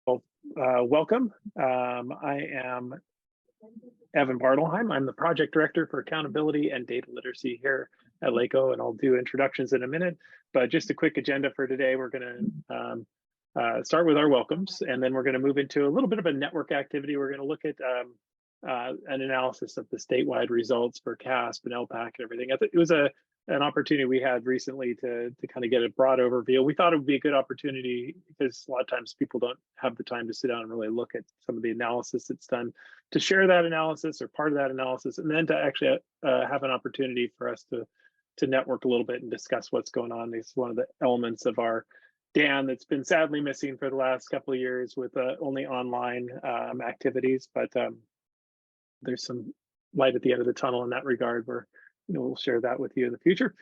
Welcome. I am Evan Bartelheim. I'm the project director for accountability and data literacy here at LACO, and I'll do introductions in a minute. But just a quick agenda for today. We're going to start with our welcomes, and then we're going to move into a little bit of a network activity. We're going to look at an analysis of the statewide results for CASP and LPAC and everything. I think it was an opportunity we had recently to kind of get a broad overview. We thought it would be a good opportunity because a lot of times people don't have the time to sit down and really look at some of the analysis that's done, to share that analysis or part of that analysis, and then to actually have an opportunity for us to network a little bit and discuss what's going on. This is one of the elements of our DAAN that's been sadly missing for the last couple of years with only online activities, but there's some light at the end of the tunnel in that regard. We'll share that with you in the future.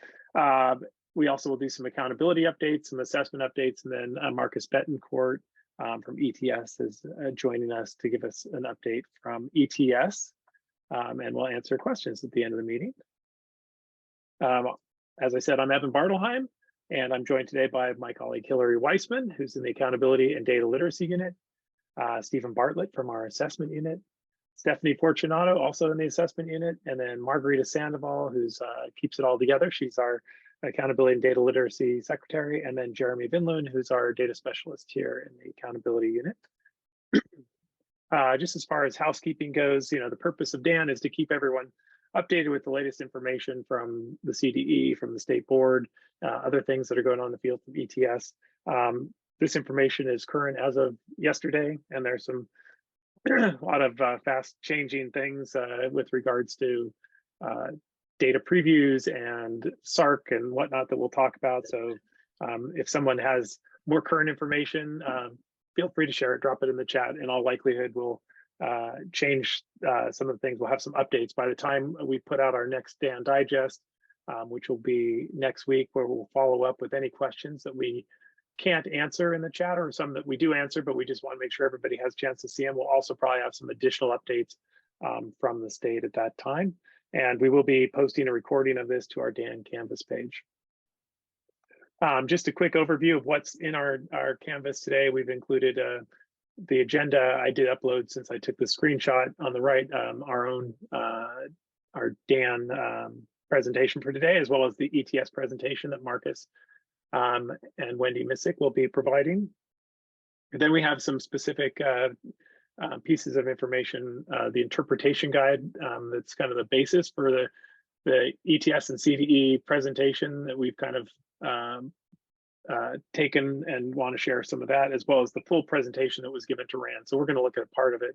We also will do some accountability updates, some assessment updates, and then Marcus Betancourt from ETS is joining us to give us an update from ETS, and we'll answer questions at the end of the meeting. As I said, I'm Evan Bartelheim, and I'm joined today by my colleague Hillary Weissman, who's in the Accountability and Data Literacy Unit, Stephen Bartlett from our Assessment Unit, Stephanie Fortunato, also in the Assessment Unit, and then Margarita Sandoval, who's keeps it all together. She's our Accountability and Data Literacy Secretary, and then Jeremy Vinlund, who's our Data Specialist here in the Accountability Unit. Just as far as housekeeping goes, the purpose of DAAN is to keep everyone updated with the latest information from the CDE, from the State Board, other things that are going on in the field from ETS. This information is current as of yesterday, and there's a lot of fast changing things with regards to data previews and SARC and whatnot that we'll talk about. So if someone has more current information, feel free to share it, drop it in the chat. In all likelihood, we'll change some of the things. We'll have some updates by the time we put out our next DAAN Digest, which will be next week, where we'll follow up with any questions that we can't answer in the chat, or some that we do answer, but we just want to make sure everybody has a chance to see them. We'll also probably have some additional updates from the state at that time. And we will be posting a recording of this to our DAAN Canvas page. Just a quick overview of what's in our Canvas today. We've included the agenda. I did upload, since I took the screenshot on the right, our DAAN presentation for today, as well as the ETS presentation that Marcus and Wendy Missick will be providing. And then we have some specific pieces of information, the interpretation guide that's kind of the basis for the ETS and CDE presentation that we've kind of taken, and want to share some of that, as well as the full presentation that was given to RAND. So we're going to look at part of it,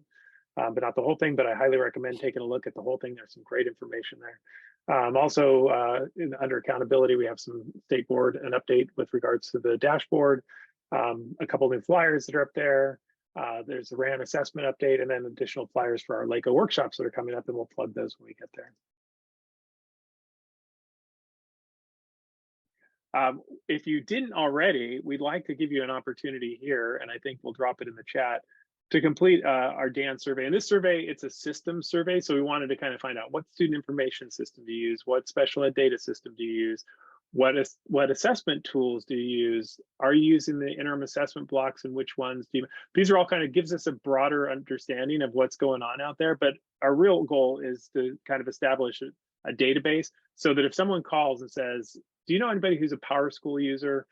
but not the whole thing, but I highly recommend taking a look at the whole thing. There's some great information there. Also, under accountability, we have some State Board, an update with regards to the dashboard, a couple new flyers that are up there. There's a RAN assessment update, and then additional flyers for our LACO workshops that are coming up, and we'll plug those when we get there. If you didn't already, we'd like to give you an opportunity here, and I think we'll drop it in the chat, to complete our DAAN survey. And this survey, it's a system survey, so we wanted to kind of find out what student information system do you use, what special ed data system do you use, what assessment tools do you use, are you using the interim assessment blocks, and which ones do you? These are all kind of gives us a broader understanding of what's going on out there, but our real goal is to kind of establish a database, so that if someone calls and says, do you know anybody who's a PowerSchool user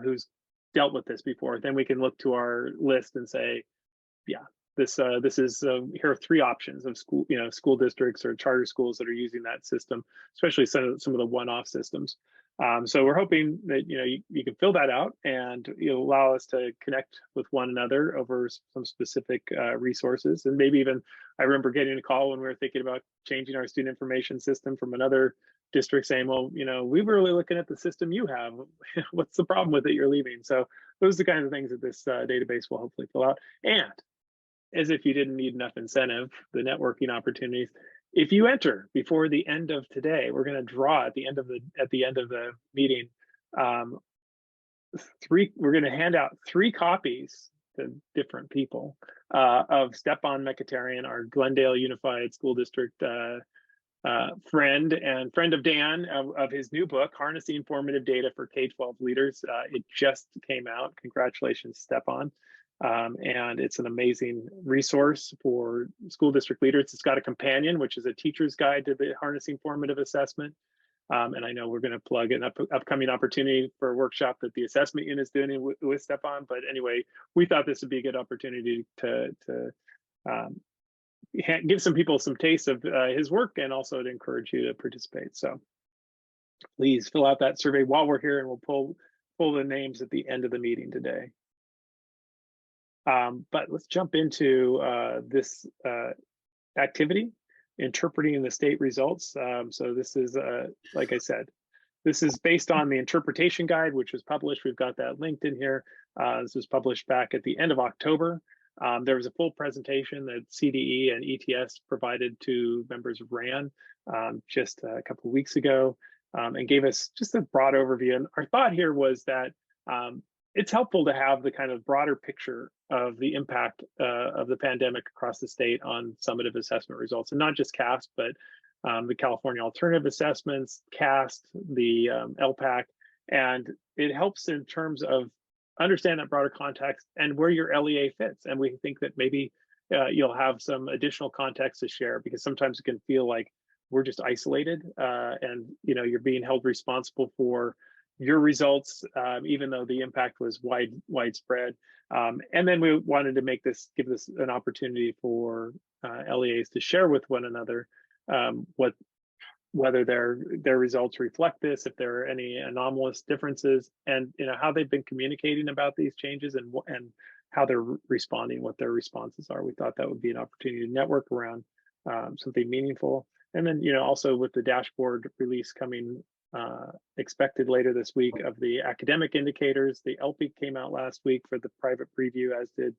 who's dealt with this before, then we can look to our list and say, yeah, this is here are three options of school districts or charter schools that are using that system, especially some of the one-off systems. So we're hoping that you can fill that out, and you'll allow us to connect with one another over some specific resources. And maybe even, I remember getting a call when we were thinking about changing our student information system from another district saying, well, we were really looking at the system you have. What's the problem with it you're leaving? So those are the kinds of things that this database will hopefully fill out. And as if you didn't need enough incentive, the networking opportunities, if you enter before the end of today, we're going to draw at the end of the meeting. We're going to hand out 3 copies to different people of Stepan Mekatarian, our Glendale Unified School District friend and friend of DAAN, of his new book, Harnessing Formative Data for K-12 Leaders. It just came out. Congratulations, Stepan. And it's an amazing resource for school district leaders. It's got a companion, which is a teacher's guide to the harnessing formative assessment. And I know we're going to plug an upcoming opportunity for a workshop that the assessment unit is doing with Stefan. But anyway, we thought this would be a good opportunity to give some people some taste of his work, and also to encourage you to participate. So please fill out that survey while we're here, and we'll pull the names at the end of the meeting today. But let's jump into this activity, interpreting the state results. So this is, like I said, this is based on the interpretation guide, which was published. We've got that linked in here. This was published back at the end of October. There was a full presentation that CDE and ETS provided to members of RAN just a couple of weeks ago, and gave us just a broad overview. And our thought here was that it's helpful to have the kind of broader picture of the impact of the pandemic across the state on summative assessment results, and not just CAST, but the California Alternative Assessments, CAST, the LPAC, and it helps in terms of understand that broader context and where your LEA fits. And we think that maybe you'll have some additional context to share, because sometimes it can feel like we're just isolated, and you're being held responsible for your results, even though the impact was widespread. And then we wanted to give this an opportunity for LEAs to share with one another whether their results reflect this, if there are any anomalous differences, and how they've been communicating about these changes, and how they're responding, what their responses are. We thought that would be an opportunity to network around something meaningful. And then also with the dashboard release coming expected later this week of the academic indicators. The LP came out last week for the private preview, as did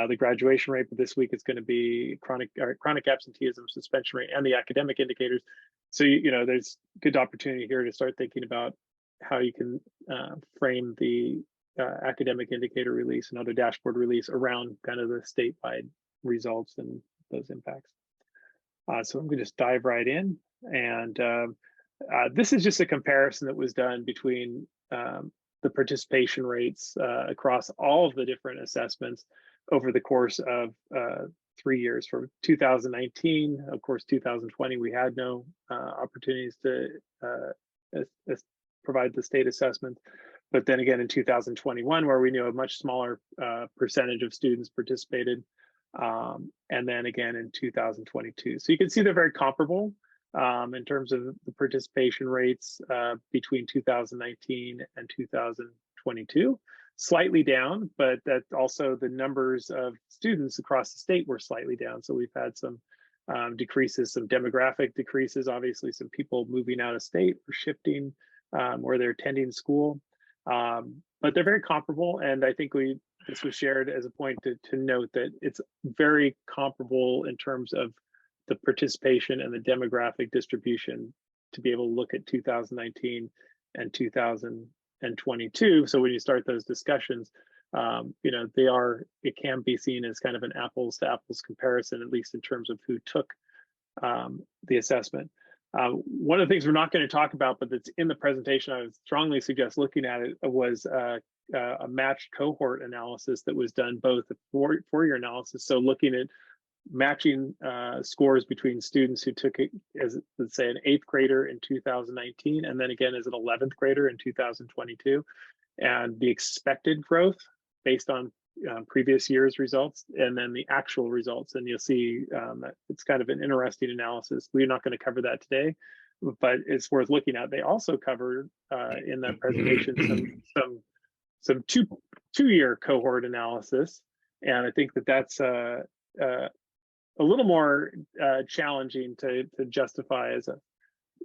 the graduation rate, but this week it's going to be chronic absenteeism, suspension rate, and the academic indicators. So there's good opportunity here to start thinking about how you can frame the academic indicator release and other dashboard release around kind of the statewide results and those impacts. So I'm going to just dive right in, and this is just a comparison that was done between the participation rates across all of the different assessments over the course of 3 years, from 2019. Of course, 2020, we had no opportunities to provide the state assessment. But then again, in 2021, where we knew a much smaller percentage of students participated. And then again in 2022. So you can see they're very comparable in terms of the participation rates between 2019 and 2022. Slightly down, but that also the numbers of students across the state were slightly down. So we've had some decreases, some demographic decreases, obviously some people moving out of state or shifting where they're attending school. But they're very comparable, and I think this was shared as a point to note that it's very comparable in terms of the participation and the demographic distribution to be able to look at 2019 and 2022. So when you start those discussions, it can be seen as kind of an apples to apples comparison, at least in terms of who took the assessment. One of the things we're not going to talk about, but that's in the presentation, I would strongly suggest looking at it, was a matched cohort analysis that was done, both a four-year analysis. So looking at matching scores between students who took it as, let's say, an 8th grader in 2019, and then again as an 11th grader in 2022, and the expected growth based on previous year's results, and then the actual results. And you'll see that it's kind of an interesting analysis. We're not going to cover that today, but it's worth looking at. They also covered in that presentation some two-year cohort analysis, and I think that that's a little more challenging to justify as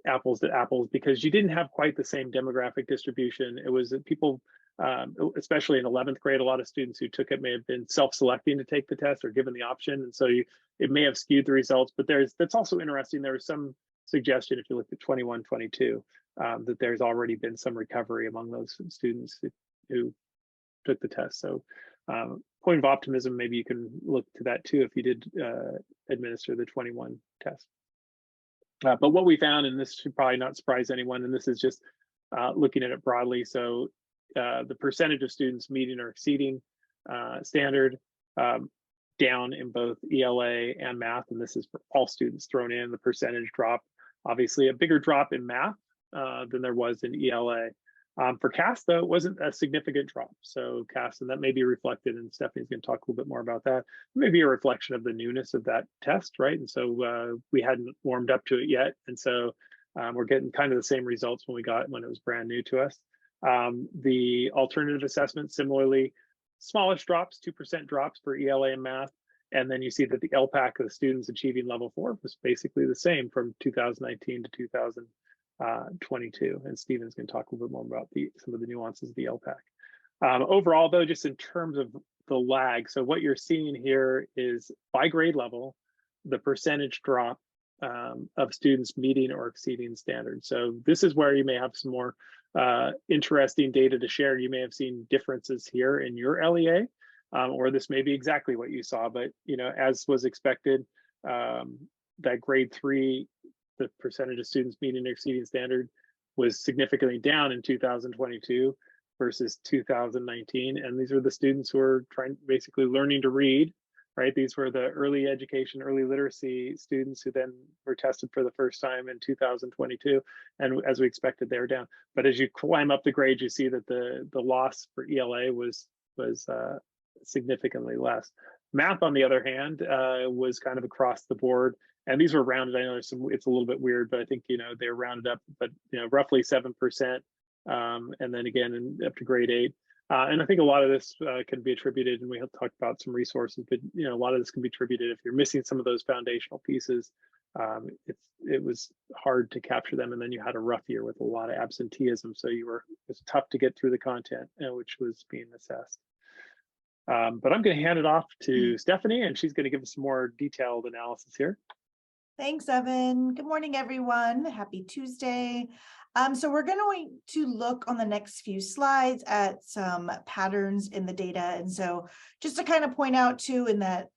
apples to apples, because you didn't have quite the same demographic distribution. It was people, especially in 11th grade, a lot of students who took it may have been self-selecting to take the test or given the option, and so it may have skewed the results. But that's also interesting. There was some suggestion, if you look at 21, 22, that there's already been some recovery among those students who took the test. So point of optimism, maybe you can look to that too if you did administer the 21 test. But what we found, and this should probably not surprise anyone, and this is just looking at it broadly. So the percentage of students meeting or exceeding standard, down in both ELA and math, and this is for all students thrown in. The percentage drop, obviously a bigger drop in math than there was in ELA. For CAS, though, it wasn't a significant drop. So CAS, and that may be reflected, and Stephanie's going to talk a little bit more about that, maybe a reflection of the newness of that test, right? And so we hadn't warmed up to it yet. And so we're getting kind of the same results when it was brand new to us. The alternative assessment, similarly, smallish drops, 2% drops for ELA and math. And then you see that the LPAC of the students achieving level 4 was basically the same from 2019 to 2022. And Stephen's going to talk a little bit more about some of the nuances of the LPAC. Overall, though, just in terms of the lag, so what you're seeing here is by grade level, the percentage drop of students meeting or exceeding standards. So this is where you may have some more interesting data to share. You may have seen differences here in your LEA, or this may be exactly what you saw, but as was expected, that grade 3, the percentage of students meeting or exceeding standard was significantly down in 2022 versus 2019. And these are the students who are basically learning to read, right? These were the early education, early literacy students who then were tested for the first time in 2022. And as we expected, they were down. But as you climb up the grade, you see that the loss for ELA was significantly less. Math, on the other hand, was kind of across the board. And these were rounded. I know it's a little bit weird, but I think, they're rounded up, but, roughly 7%. And then again, up to grade 8. And I think a lot of this can be attributed, and we have talked about some resources, but a lot of this can be attributed if you're missing some of those foundational pieces. It was hard to capture them, and then you had a rough year with a lot of absenteeism, so it was tough to get through the content, which was being assessed. But I'm going to hand it off to Stephanie, and she's going to give us some more detailed analysis here. Thanks, Evan. Good morning, everyone. Happy Tuesday. So we're going to look on the next few slides at some patterns in the data. And so just to kind of point out too, in that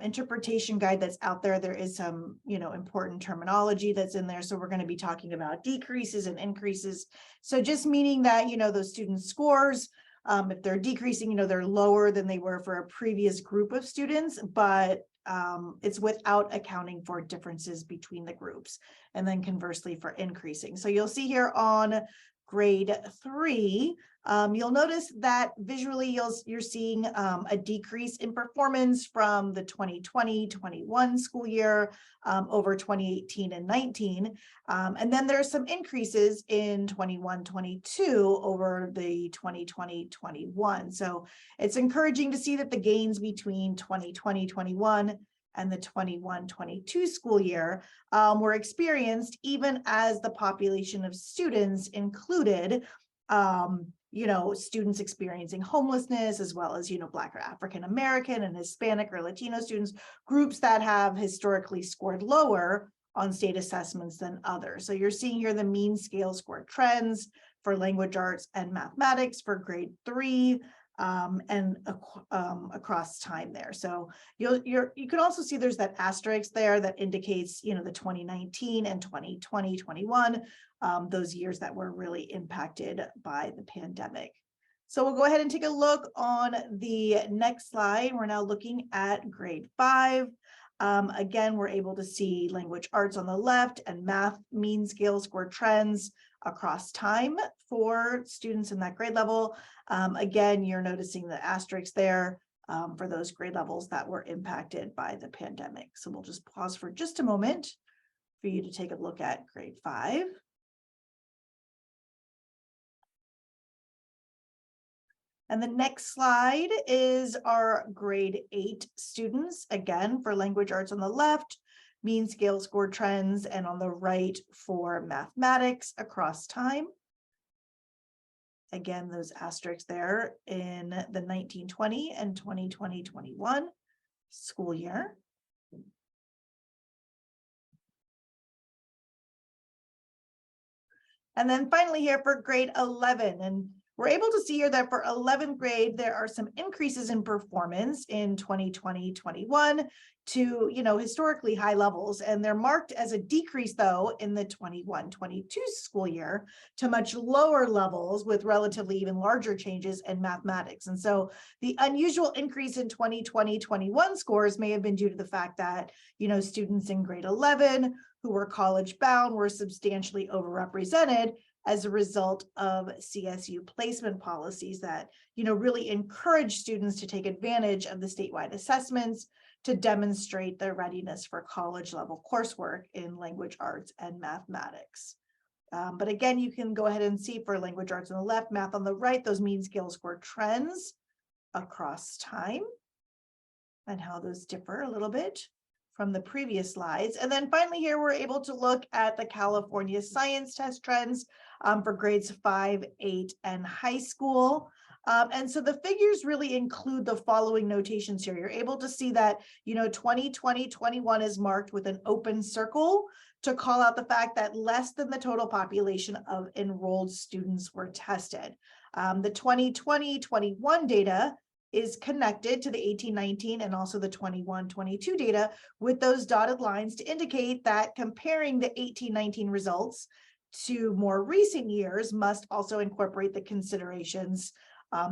interpretation guide that's out there, there is some, important terminology that's in there. So we're going to be talking about decreases and increases. So just meaning that, those student scores, if they're decreasing, they're lower than they were for a previous group of students, but it's without accounting for differences between the groups, and then conversely for increasing. So you'll see here on grade 3, you'll notice that visually you're seeing a decrease in performance from the 2020-21 school year over 2018 and 19. And then there's some increases in 21-22 over the 2020-21. So it's encouraging to see that the gains between 2020-21 and the 21-22 school year were experienced even as the population of students included students experiencing homelessness, as well as, Black or African American and Hispanic or Latino students, groups that have historically scored lower on state assessments than others. So you're seeing here the mean scale score trends for language arts and mathematics for grade 3 and across time there. So you can also see there's that asterisk there that indicates, the 2019 and 2020-21, those years that were really impacted by the pandemic. So we'll go ahead and take a look on the next slide. We're now looking at grade 5. Again, we're able to see language arts on the left and math mean scale score trends across time for students in that grade level. Again, you're noticing the asterisks there for those grade levels that were impacted by the pandemic. So we'll just pause for just a moment for you to take a look at grade 5. And the next slide is our grade 8 students, again, for language arts on the left, mean scale score trends, and on the right for mathematics across time. Again, those asterisks there in the 1920 and 2020-21 school year. And then finally here for grade 11, and we're able to see here that for 11th grade, there are some increases in performance in 2020-21 to, historically high levels. And they're marked as a decrease, though, in the 21-22 school year to much lower levels with relatively even larger changes in mathematics. And so the unusual increase in 2020-21 scores may have been due to the fact that, students in grade 11 who were college bound were substantially overrepresented as a result of CSU placement policies that, really encourage students to take advantage of the statewide assessments to demonstrate their readiness for college level coursework in language arts and mathematics. But again, you can go ahead and see for language arts on the left, math on the right, those mean scale score trends across time and how those differ a little bit from the previous slides. And then finally here, we're able to look at the California science test trends for grades 5, 8, and high school. And so the figures really include the following notations here. You're able to see that, 2020-21 is marked with an open circle to call out the fact that less than the total population of enrolled students were tested. The 2020-21 data is connected to the 18-19 and also the 21-22 data with those dotted lines to indicate that comparing the 18-19 results to more recent years must also incorporate the considerations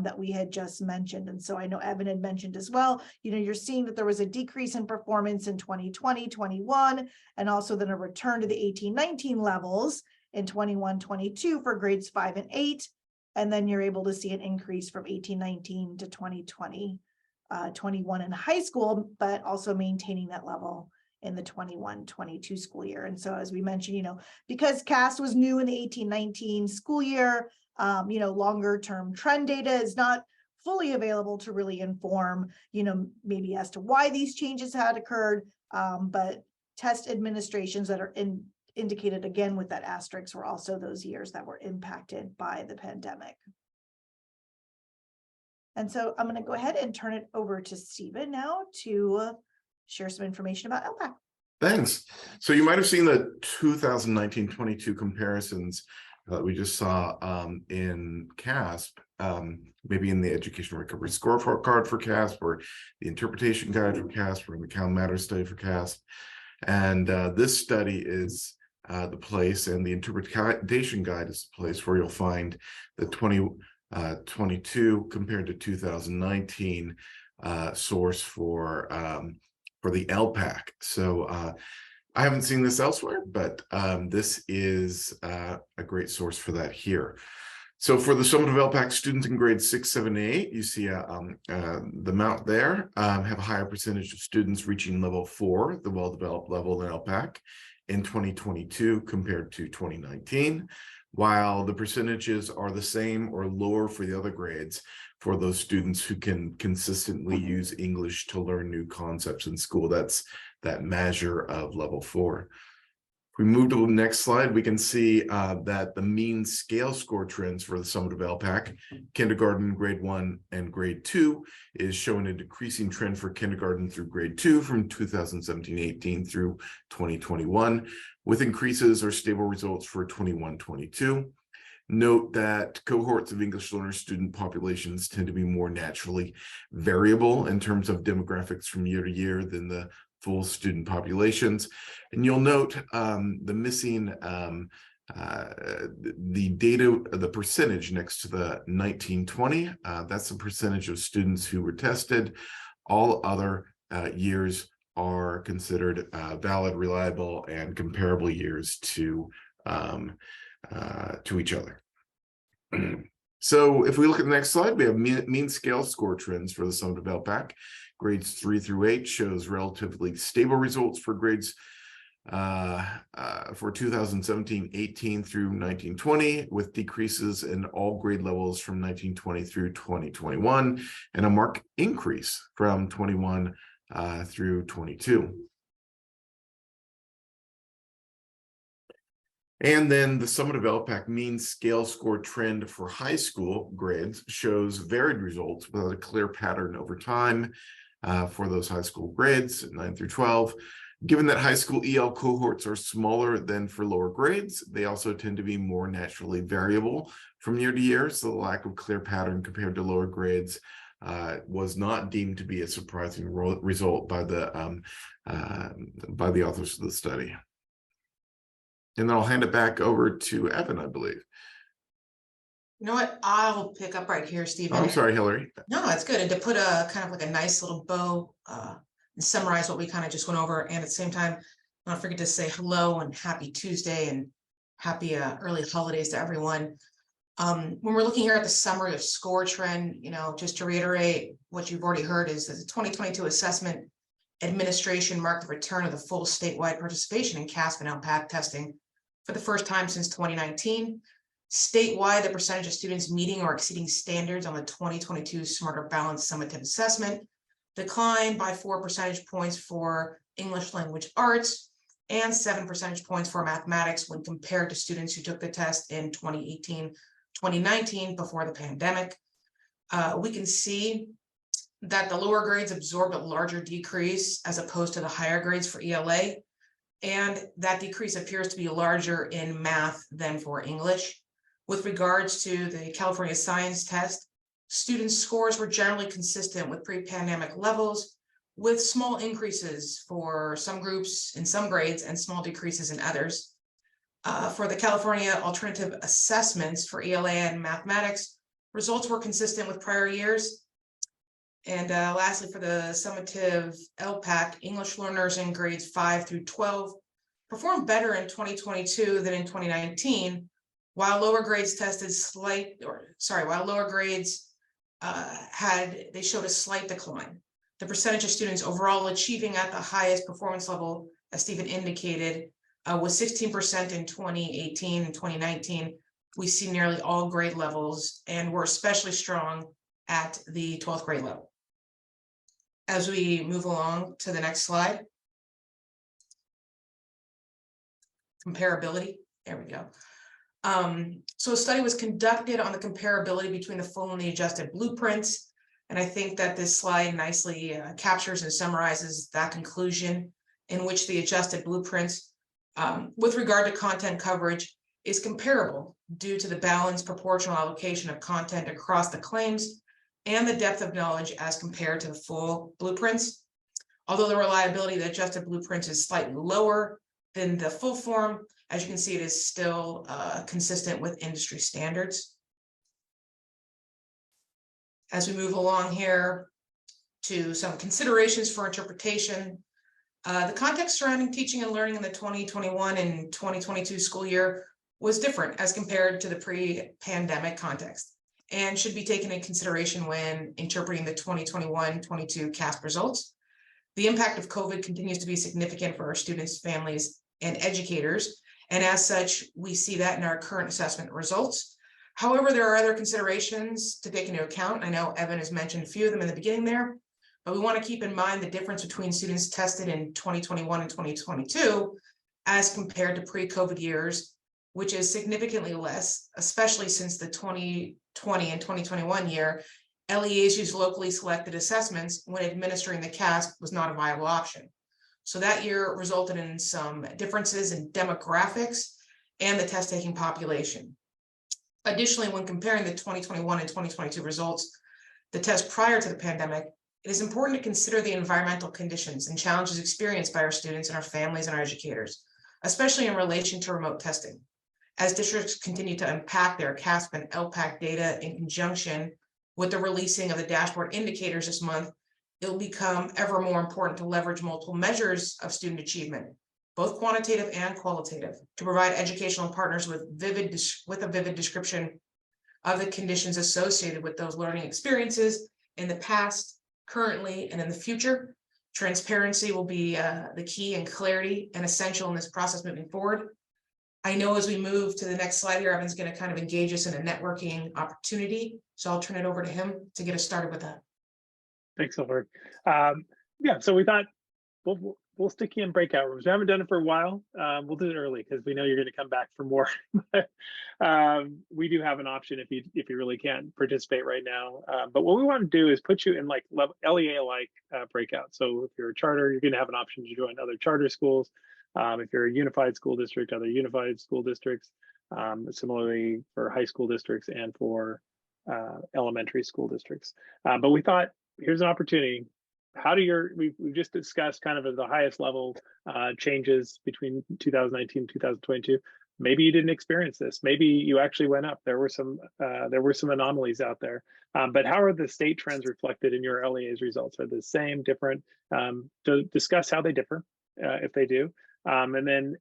that we had just mentioned. And so I know Evan had mentioned as well, you're seeing that there was a decrease in performance in 2020-21 and also then a return to the 18-19 levels in 21-22 for grades 5 and 8. And then you're able to see an increase from 18-19 to 2020-21 in high school, but also maintaining that level in the 21-22 school year. And so as we mentioned, because CAST was new in the 18-19 school year, longer term trend data is not fully available to really inform, maybe as to why these changes had occurred, but test administrations that are indicated again with that asterisk were also those years that were impacted by the pandemic. And so I'm going to go ahead and turn it over to Stephen now to share some information about LPAC. Thanks. So you might have seen the 2019-22 comparisons that we just saw in CASP, maybe in the Education Recovery Scorecard for CASP, or the Interpretation Guide for CASP, or the Cal Matters study for CASP. And this study is the place, and the Interpretation Guide is the place where you'll find the 2022 compared to 2019 source for the LPAC. So I haven't seen this elsewhere, but this is a great source for that here. So for the summative LPAC students in grades 6, 7, and 8, you see the amount there have a higher percentage of students reaching level 4, the well-developed level in LPAC, in 2022 compared to 2019, while the percentages are the same or lower for the other grades for those students who can consistently use English to learn new concepts in school. That's that measure of level 4. If we move to the next slide, we can see that the mean scale score trends for the summative LPAC, kindergarten, grade 1, and grade 2 is showing a decreasing trend for kindergarten through grade 2 from 2017-18 through 2021, with increases or stable results for 21-22. Note that cohorts of English learner student populations tend to be more naturally variable in terms of demographics from year to year than the full student populations. And you'll note the missing the data, the percentage next to the 1920. That's the percentage of students who were tested. All other years are considered valid, reliable, and comparable years to each other. So if we look at the next slide, we have mean scale score trends for the summative LPAC. Grades 3 through 8 shows relatively stable results for grades for 2017-18 through 1920, with decreases in all grade levels from 1920 through 2021, and a marked increase from 21 through 22. And then the summative LPAC mean scale score trend for high school grades shows varied results without a clear pattern over time for those high school grades, 9 through 12. Given that high school EL cohorts are smaller than for lower grades, they also tend to be more naturally variable from year to year. So the lack of clear pattern compared to lower grades was not deemed to be a surprising result by the authors of the study. And then I'll hand it back over to Evan, I believe. You know what? I'll pick up right here, Stephen. Oh, I'm sorry, Hillary. No, it's good. And to put a kind of like a nice little bow and summarize what we kind of just went over. And at the same time, don't forget to say hello and happy Tuesday and happy early holidays to everyone. When we're looking here at the summary of score trend, you know, just to reiterate what you've already heard is that the 2022 assessment administration marked the return of the full statewide participation in CASP and LPAC testing for the first time since 2019. Statewide, the percentage of students meeting or exceeding standards on the 2022 Smarter Balanced Summative Assessment declined by 4 percentage points for English Language Arts and 7 percentage points for mathematics when compared to students who took the test in 2018-2019 before the pandemic. We can see that the lower grades absorbed a larger decrease as opposed to the higher grades for ELA, and that decrease appears to be larger in math than for English. With regards to the California Science Test, students' scores were generally consistent with pre-pandemic levels, with small increases for some groups in some grades and small decreases in others. For the California Alternative Assessments for ELA and mathematics, results were consistent with prior years. And lastly, for the summative LPAC, English learners in grades 5 through 12 performed better in 2022 than in 2019, while lower grades showed a slight decline. The percentage of students overall achieving at the highest performance level, as Stephen indicated, was 16% in 2018 and 2019. We see nearly all grade levels and were especially strong at the 12th grade level. As we move along to the next slide, comparability, there we go. So a study was conducted on the comparability between the full and the adjusted blueprints. And I think that this slide nicely captures and summarizes that conclusion, in which the adjusted blueprints with regard to content coverage is comparable due to the balanced proportional allocation of content across the claims and the depth of knowledge as compared to the full blueprints. Although the reliability of the adjusted blueprints is slightly lower than the full form, as you can see, it is still consistent with industry standards. As we move along here to some considerations for interpretation, the context surrounding teaching and learning in the 2021 and 2022 school year was different as compared to the pre-pandemic context, and should be taken into consideration when interpreting the 2021-22 CASP results. The impact of COVID continues to be significant for our students, families, and educators, and as such, we see that in our current assessment results. However, there are other considerations to take into account. I know Evan has mentioned a few of them in the beginning there, but we want to keep in mind the difference between students tested in 2021 and 2022 as compared to pre-COVID years, which is significantly less, especially since the 2020 and 2021 year, LEAs used locally selected assessments when administering the CASP was not a viable option. So that year resulted in some differences in demographics and the test-taking population. Additionally, when comparing the 2021 and 2022 results, the test prior to the pandemic, it is important to consider the environmental conditions and challenges experienced by our students and our families and our educators, especially in relation to remote testing. As districts continue to unpack their CASP and LPAC data in conjunction with the releasing of the dashboard indicators this month, it will become ever more important to leverage multiple measures of student achievement, both quantitative and qualitative, to provide educational partners with a vivid description of the conditions associated with those learning experiences in the past, currently, and in the future. Transparency will be the key, and clarity and essential in this process moving forward. I know as we move to the next slide here, Evan's going to kind of engage us in a networking opportunity. So I'll turn it over to him to get us started with that. Thanks, Silver. Yeah, so we thought, well, we'll stick you in breakout rooms. We haven't done it for a while. We'll do it early because we know you're going to come back for more. We do have an option if you really can't participate right now. But what we want to do is put you in like LEA-like breakout. So if you're a charter, you're going to have an option to join other charter schools. If you're a unified school district, other unified school districts. Similarly for high school districts and for elementary school districts. But we thought, here's an opportunity. We've just discussed kind of at the highest level changes between 2019 and 2022. Maybe you didn't experience this. Maybe you actually went up. There were some anomalies out there. But how are the state trends reflected in your LEA's results? Are they the same, different? To discuss how they differ, if they do. And then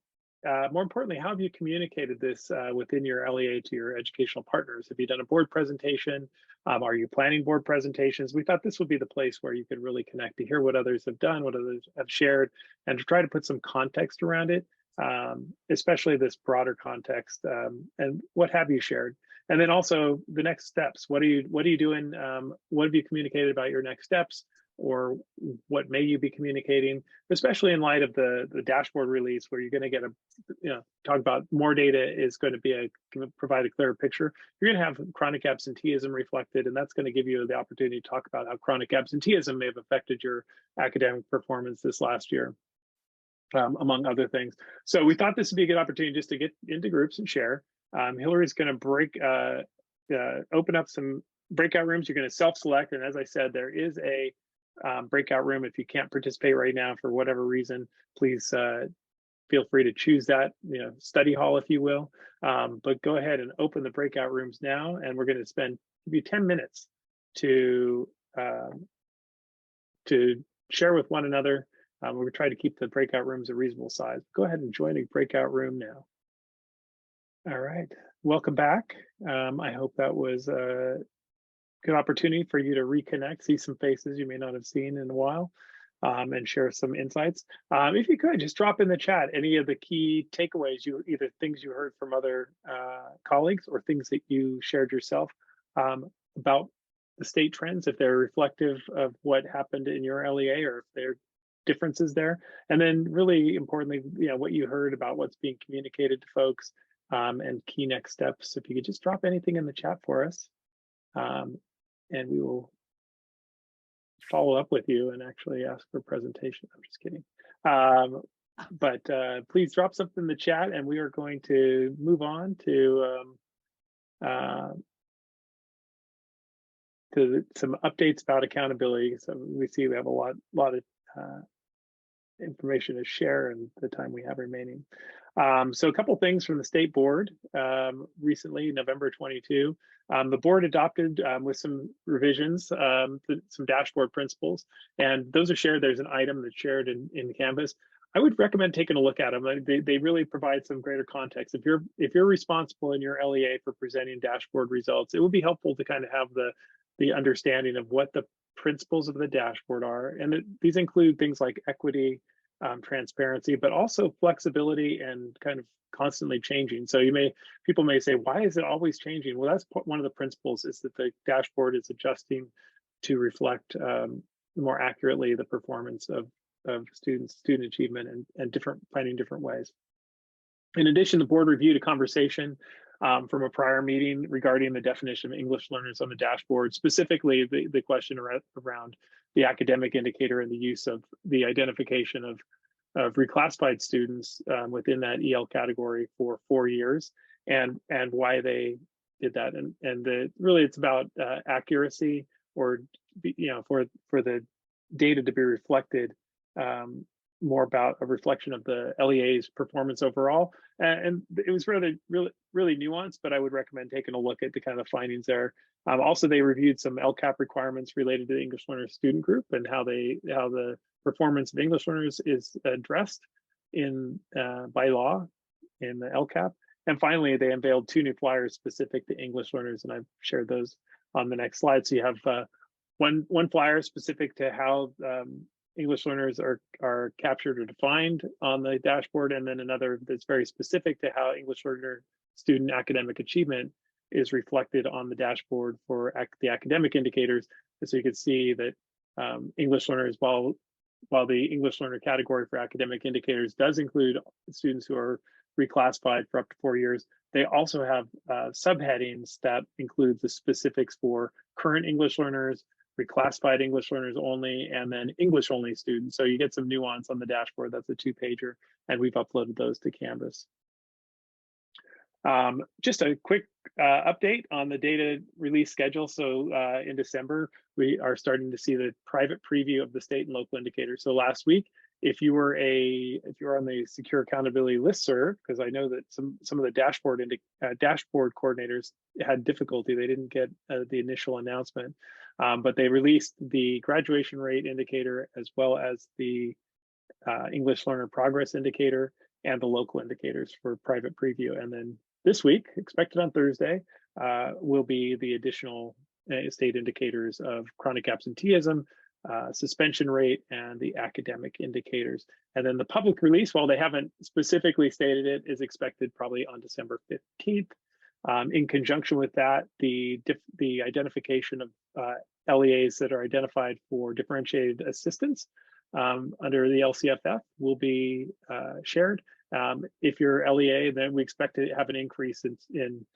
more importantly, how have you communicated this within your LEA to your educational partners? Have you done a board presentation? Are you planning board presentations? We thought this would be the place where you could really connect to hear what others have done, what others have shared, and to try to put some context around it, especially this broader context, and what have you shared? And then also the next steps. What are you doing? What have you communicated about your next steps? Or what may you be communicating, especially in light of the dashboard release, where you're going to get talk about more data is going to provide a clearer picture. You're going to have chronic absenteeism reflected, and that's going to give you the opportunity to talk about how chronic absenteeism may have affected your academic performance this last year, among other things. So we thought this would be a good opportunity just to get into groups and share. Hillary's going to open up some breakout rooms. You're going to self-select, and as I said, there is a breakout room. If you can't participate right now for whatever reason, please feel free to choose that, study hall, if you will. But go ahead and open the breakout rooms now, and we're going to give you 10 minutes to share with one another. We're going to try to keep the breakout rooms a reasonable size. Go ahead and join a breakout room now. All right, welcome back. I hope that was good opportunity for you to reconnect, see some faces you may not have seen in a while, and share some insights. If you could, just drop in the chat any of the key takeaways, either things you heard from other colleagues or things that you shared yourself about the state trends, if they're reflective of what happened in your LEA or if there are differences there. And then really importantly, what you heard about what's being communicated to folks, and key next steps. If you could just drop anything in the chat for us. And we will follow up with you and actually ask for a presentation. I'm just kidding. But please drop something in the chat, and we are going to move on to some updates about accountability. So we see we have a lot of information to share in the time we have remaining. So a couple things from the state board recently, November 22. The board adopted with some revisions, some dashboard principles, and those are shared. There's an item that's shared in Canvas. I would recommend taking a look at them. They really provide some greater context. If you're responsible in your LEA for presenting dashboard results, it would be helpful to kind of have the understanding of what the principles of the dashboard are. And these include things like equity, transparency, but also flexibility and kind of constantly changing. So people may say, why is it always changing? Well, that's one of the principles, is that the dashboard is adjusting to reflect more accurately the performance of student achievement and finding different ways. In addition, the board reviewed a conversation from a prior meeting regarding the definition of English learners on the dashboard, specifically the question around the academic indicator and the use of the identification of reclassified students within that EL category for 4 years, and why they did that. And really it's about accuracy, or for the data to be reflected, more about a reflection of the LEA's performance overall. And it was really nuanced, but I would recommend taking a look at the kind of findings there. Also, they reviewed some LCAP requirements related to the English learner student group and how the performance of English learners is addressed by law in the LCAP. And finally, they unveiled 2 new flyers specific to English learners, and I've shared those on the next slide. So you have one flyer specific to how English learners are captured or defined on the dashboard, and then another that's very specific to how English learner student academic achievement is reflected on the dashboard for the academic indicators. And so you can see that English learners, while while the English learner category for academic indicators does include students who are reclassified for up to 4 years, they also have subheadings that include the specifics for current English learners, reclassified English learners only, and then English only students. So you get some nuance on the dashboard. That's a 2-pager, and we've uploaded those to Canvas. Just a quick update on the data release schedule. So in December, we are starting to see the private preview of the state and local indicators. So last week, if you were on the Secure Accountability listserv, because I know that some of the dashboard coordinators had difficulty, they didn't get the initial announcement, but they released the graduation rate indicator as well as the English learner progress indicator and the local indicators for private preview. And then this week, expected on Thursday, will be the additional state indicators of chronic absenteeism, suspension rate, and the academic indicators. And then the public release, while they haven't specifically stated it, is expected probably on December 15th. In conjunction with that, the identification of LEAs that are identified for differentiated assistance under the LCFF will be shared. If you're LEA, then we expect to have an increase in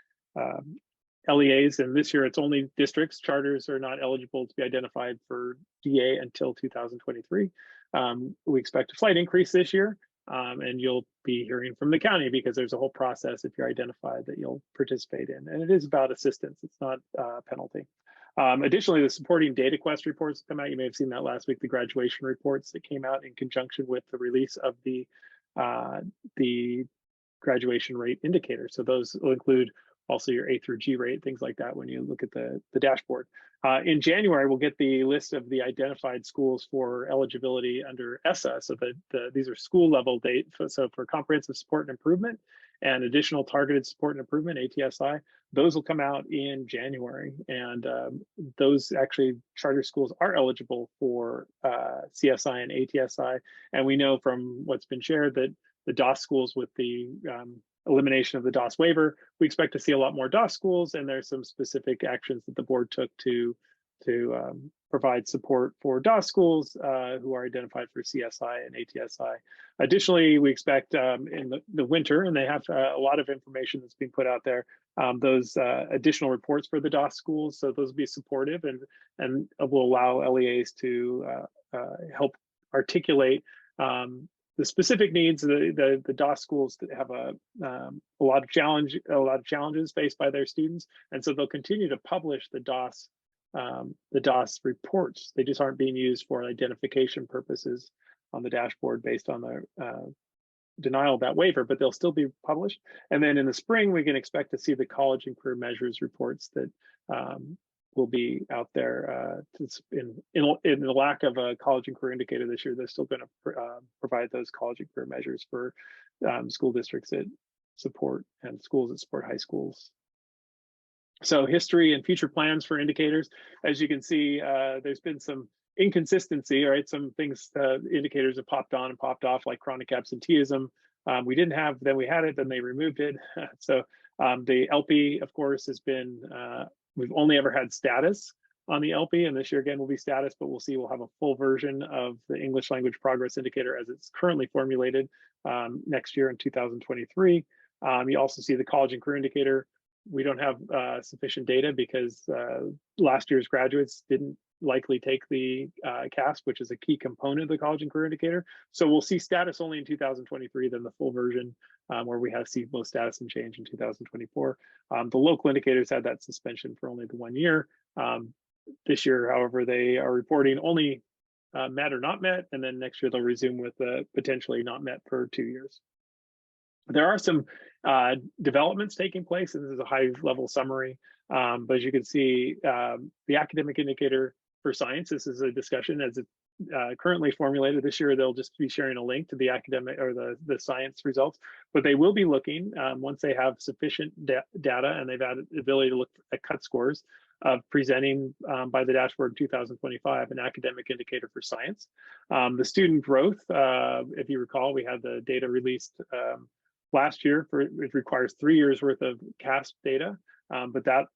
LEAs, and this year it's only districts. Charters are not eligible to be identified for DA until 2023. We expect a slight increase this year, and you'll be hearing from the county because there's a whole process if you're identified that you'll participate in, and it is about assistance. It's not a penalty. Additionally, the supporting data quest reports come out. You may have seen that last week, the graduation reports that came out in conjunction with the release of the graduation rate indicator. So those will include also your A through G rate, things like that when you look at the dashboard. In January, we'll get the list of the identified schools for eligibility under ESSA. So these are school level data. So for comprehensive support and improvement and additional targeted support and improvement, ATSI, those will come out in January. And those actually charter schools are eligible for CSI and ATSI. And we know from what's been shared that the DOS schools with the elimination of the DOS waiver, we expect to see a lot more DOS schools, and there's some specific actions that the board took to provide support for DOS schools who are identified for CSI and ATSI. Additionally, we expect in the winter, and they have a lot of information that's being put out there, those additional reports for the DOS schools. So those will be supportive and will allow LEAs to help articulate the specific needs of the DOS schools that have a lot of challenges faced by their students, and so they'll continue to publish the DOS reports. They just aren't being used for identification purposes on the dashboard based on the denial of that waiver, but they'll still be published. And then in the spring, we can expect to see the college and career measures reports that will be out there. In the lack of a college and career indicator this year, they're still going to provide those college and career measures for school districts that support and schools that support high schools. So history and future plans for indicators. As you can see, there's been some inconsistency, right? Some things, indicators have popped on and popped off, like chronic absenteeism. We didn't have, then we had it, then they removed it. So the LP, of course, has been, we've only ever had status on the LP, and this year again will be status, but we'll see, we'll have a full version of the English language progress indicator as it's currently formulated next year in 2023. You also see the college and career indicator. We don't have sufficient data because last year's graduates didn't likely take the CASP, which is a key component of the college and career indicator. So we'll see status only in 2023, then the full version where we see both status and change in 2024. The local indicators had that suspension for only the 1 year. This year, however, they are reporting only met or not met, and then next year they'll resume with potentially not met for 2 years. There are some developments taking place, and this is a high-level summary. But as you can see, the academic indicator for science, this is a discussion as it's currently formulated. This year, they'll just be sharing a link to the academic or the science results, but they will be looking, once they have sufficient data and they've had the ability to look at cut scores, of presenting by the dashboard in 2025 an academic indicator for science. The student growth, if you recall, we had the data released last year. It requires 3 years worth of CASP data, but that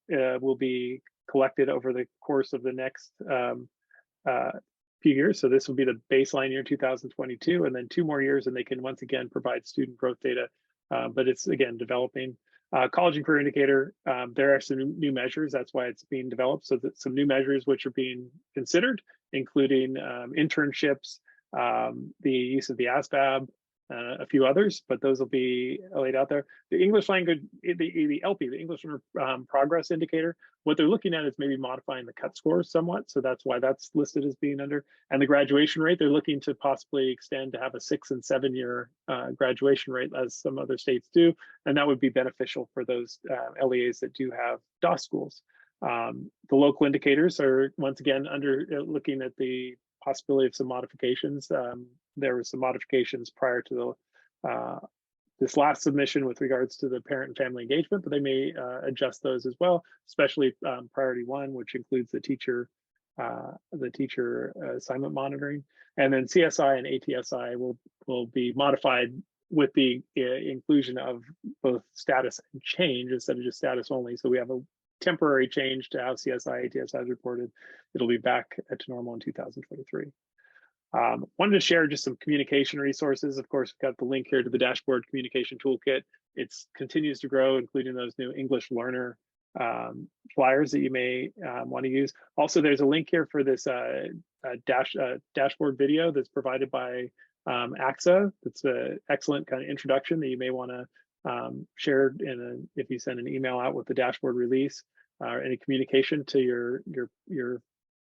will be collected over the course of the next few years. So this will be the baseline year 2022, and then 2 more years, and they can once again provide student growth data. But it's again developing. College and career indicator, there are some new measures. That's why it's being developed. So that some new measures which are being considered, including internships, the use of the ASVAB, a few others, but those will be laid out there. The English language, the LP, the English progress indicator, what they're looking at is maybe modifying the cut scores somewhat. So that's why that's listed as being under. And the graduation rate, they're looking to possibly extend to have a 6 and 7 year graduation rate, as some other states do. And that would be beneficial for those LEAs that do have DOS schools. The local indicators are once again under looking at the possibility of some modifications. There were some modifications prior to the this last submission with regards to the parent and family engagement, but they may adjust those as well, especially priority 1, which includes the teacher assignment monitoring. And then CSI and ATSI will be modified with the inclusion of both status and change instead of just status only. So we have a temporary change to how CSI, ATSI is reported. It'll be back to normal in 2023. Wanted to share just some communication resources. Of course, we've got the link here to the dashboard communication toolkit. It continues to grow, including those new English learner flyers that you may want to use. Also, there's a link here for this dashboard video that's provided by AXA. It's an excellent kind of introduction that you may want to share if you send an email out with the dashboard release, any communication to your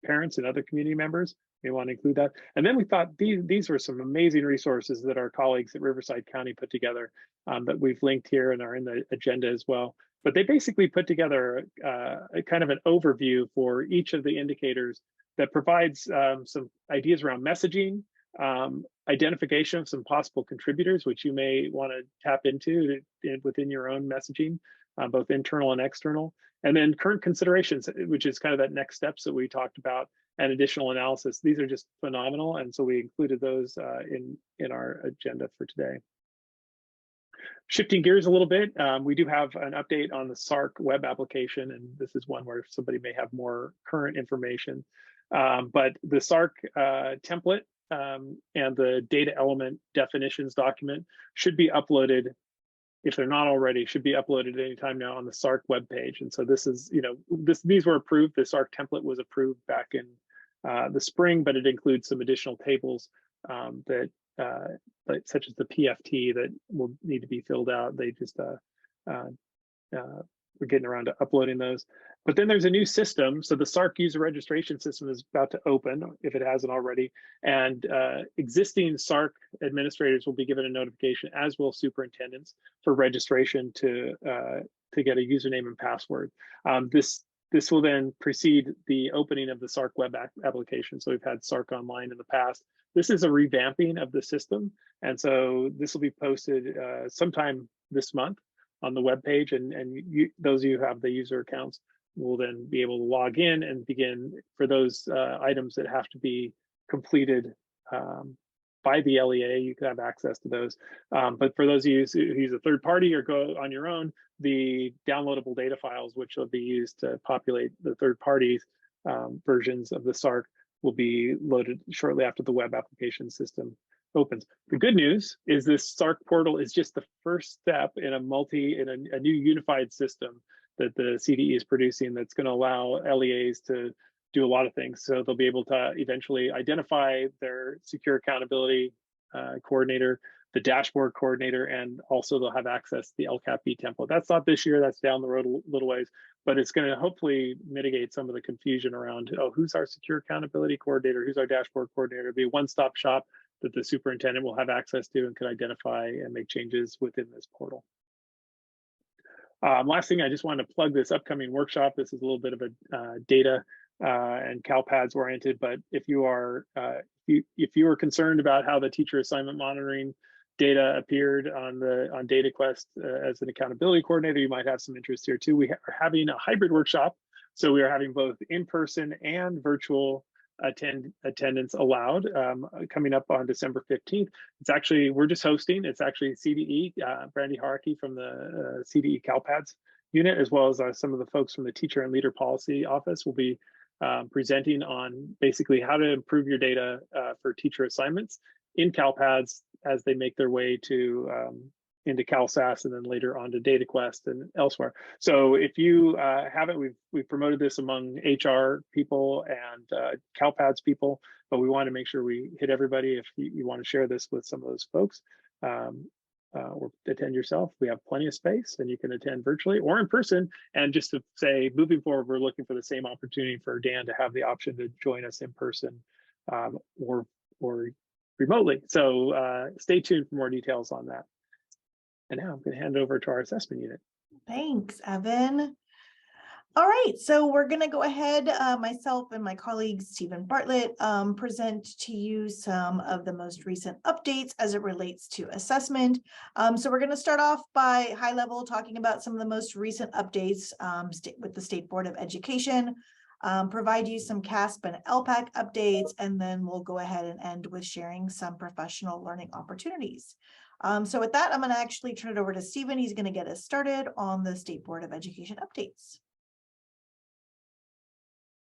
parents and other community members. We want to include that. And then we thought these were some amazing resources that our colleagues at Riverside County put together that we've linked here and are in the agenda as well. But they basically put together a kind of an overview for each of the indicators that provides some ideas around messaging, identification of some possible contributors, which you may want to tap into within your own messaging, both internal and external. And then current considerations, which is kind of that next steps that we talked about, and additional analysis. These are just phenomenal. And so we included those in our agenda for today. Shifting gears a little bit, we do have an update on the SARC web application, and this is one where somebody may have more current information. But the SARC template and the data element definitions document should be uploaded, if they're not already, should be uploaded at any time now on the SARC webpage. And so this is, these were approved. The SARC template was approved back in the spring, but it includes some additional tables such as the PFT that will need to be filled out. They just we're getting around to uploading those. But then there's a new system. So the SARC user registration system is about to open, if it hasn't already. And existing SARC administrators will be given a notification, as will superintendents, for registration to get a username and password. This will then precede the opening of the SARC web application. So we've had SARC Online in the past. This is a revamping of the system. And so this will be posted sometime this month on the web page, and those of you who have the user accounts will then be able to log in and begin for those items that have to be completed by the LEA. You can have access to those. But for those of you who use a third party or go on your own, the downloadable data files, which will be used to populate the third parties versions of the SARC, will be loaded shortly after the web application system opens. The good news is this SARC portal is just the first step in a new unified system that the CDE is producing that's going to allow LEAs to do a lot of things. So they'll be able to eventually identify their secure accountability coordinator, the dashboard coordinator, and also they'll have access to the LCAPB template. That's not this year, that's down the road a little ways, but it's going to hopefully mitigate some of the confusion around, who's our secure accountability coordinator, who's our dashboard coordinator. It'll be a one-stop shop that the superintendent will have access to and can identify and make changes within this portal. Last thing, I just wanted to plug this upcoming workshop. This is a little bit of a data and CalPADS oriented, but if you are concerned about how the teacher assignment monitoring data appeared on DataQuest as an accountability coordinator, you might have some interest here too. We are having a hybrid workshop, so we are having both in-person and virtual attendance allowed coming up on December 15th. It's actually, we're just hosting. It's actually CDE, Brandy Haraki from the CDE CalPADS unit, as well as some of the folks from the Teacher and Leader Policy Office will be presenting on basically how to improve your data for teacher assignments in CalPads as they make their way to into CalSAS and then later on to DataQuest and elsewhere. So if you haven't, we've promoted this among HR people and CalPads people, but we want to make sure we hit everybody. If you want to share this with some of those folks, or attend yourself, we have plenty of space and you can attend virtually or in person. And just to say, moving forward, we're looking for the same opportunity for Dan to have the option to join us in person or remotely. So stay tuned for more details on that. And now I'm going to hand it over to our assessment unit. Thanks, Evan. All right, so we're going to go ahead, myself and my colleague, Stephen Bartlett, present to you some of the most recent updates as it relates to assessment. So we're going to start off by high level talking about some of the most recent updates with the State Board of Education, provide you some CASP and LPAC updates, and then we'll go ahead and end with sharing some professional learning opportunities. So with that, I'm going to actually turn it over to Stephen. He's going to get us started on the State Board of Education updates.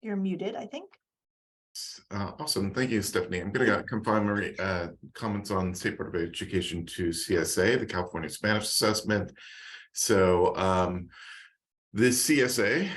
You're muted, I think. Awesome. Thank you, Stephanie. I'm going to confine my comments on State Board of Education to CSA, the California Spanish Assessment. So this CSA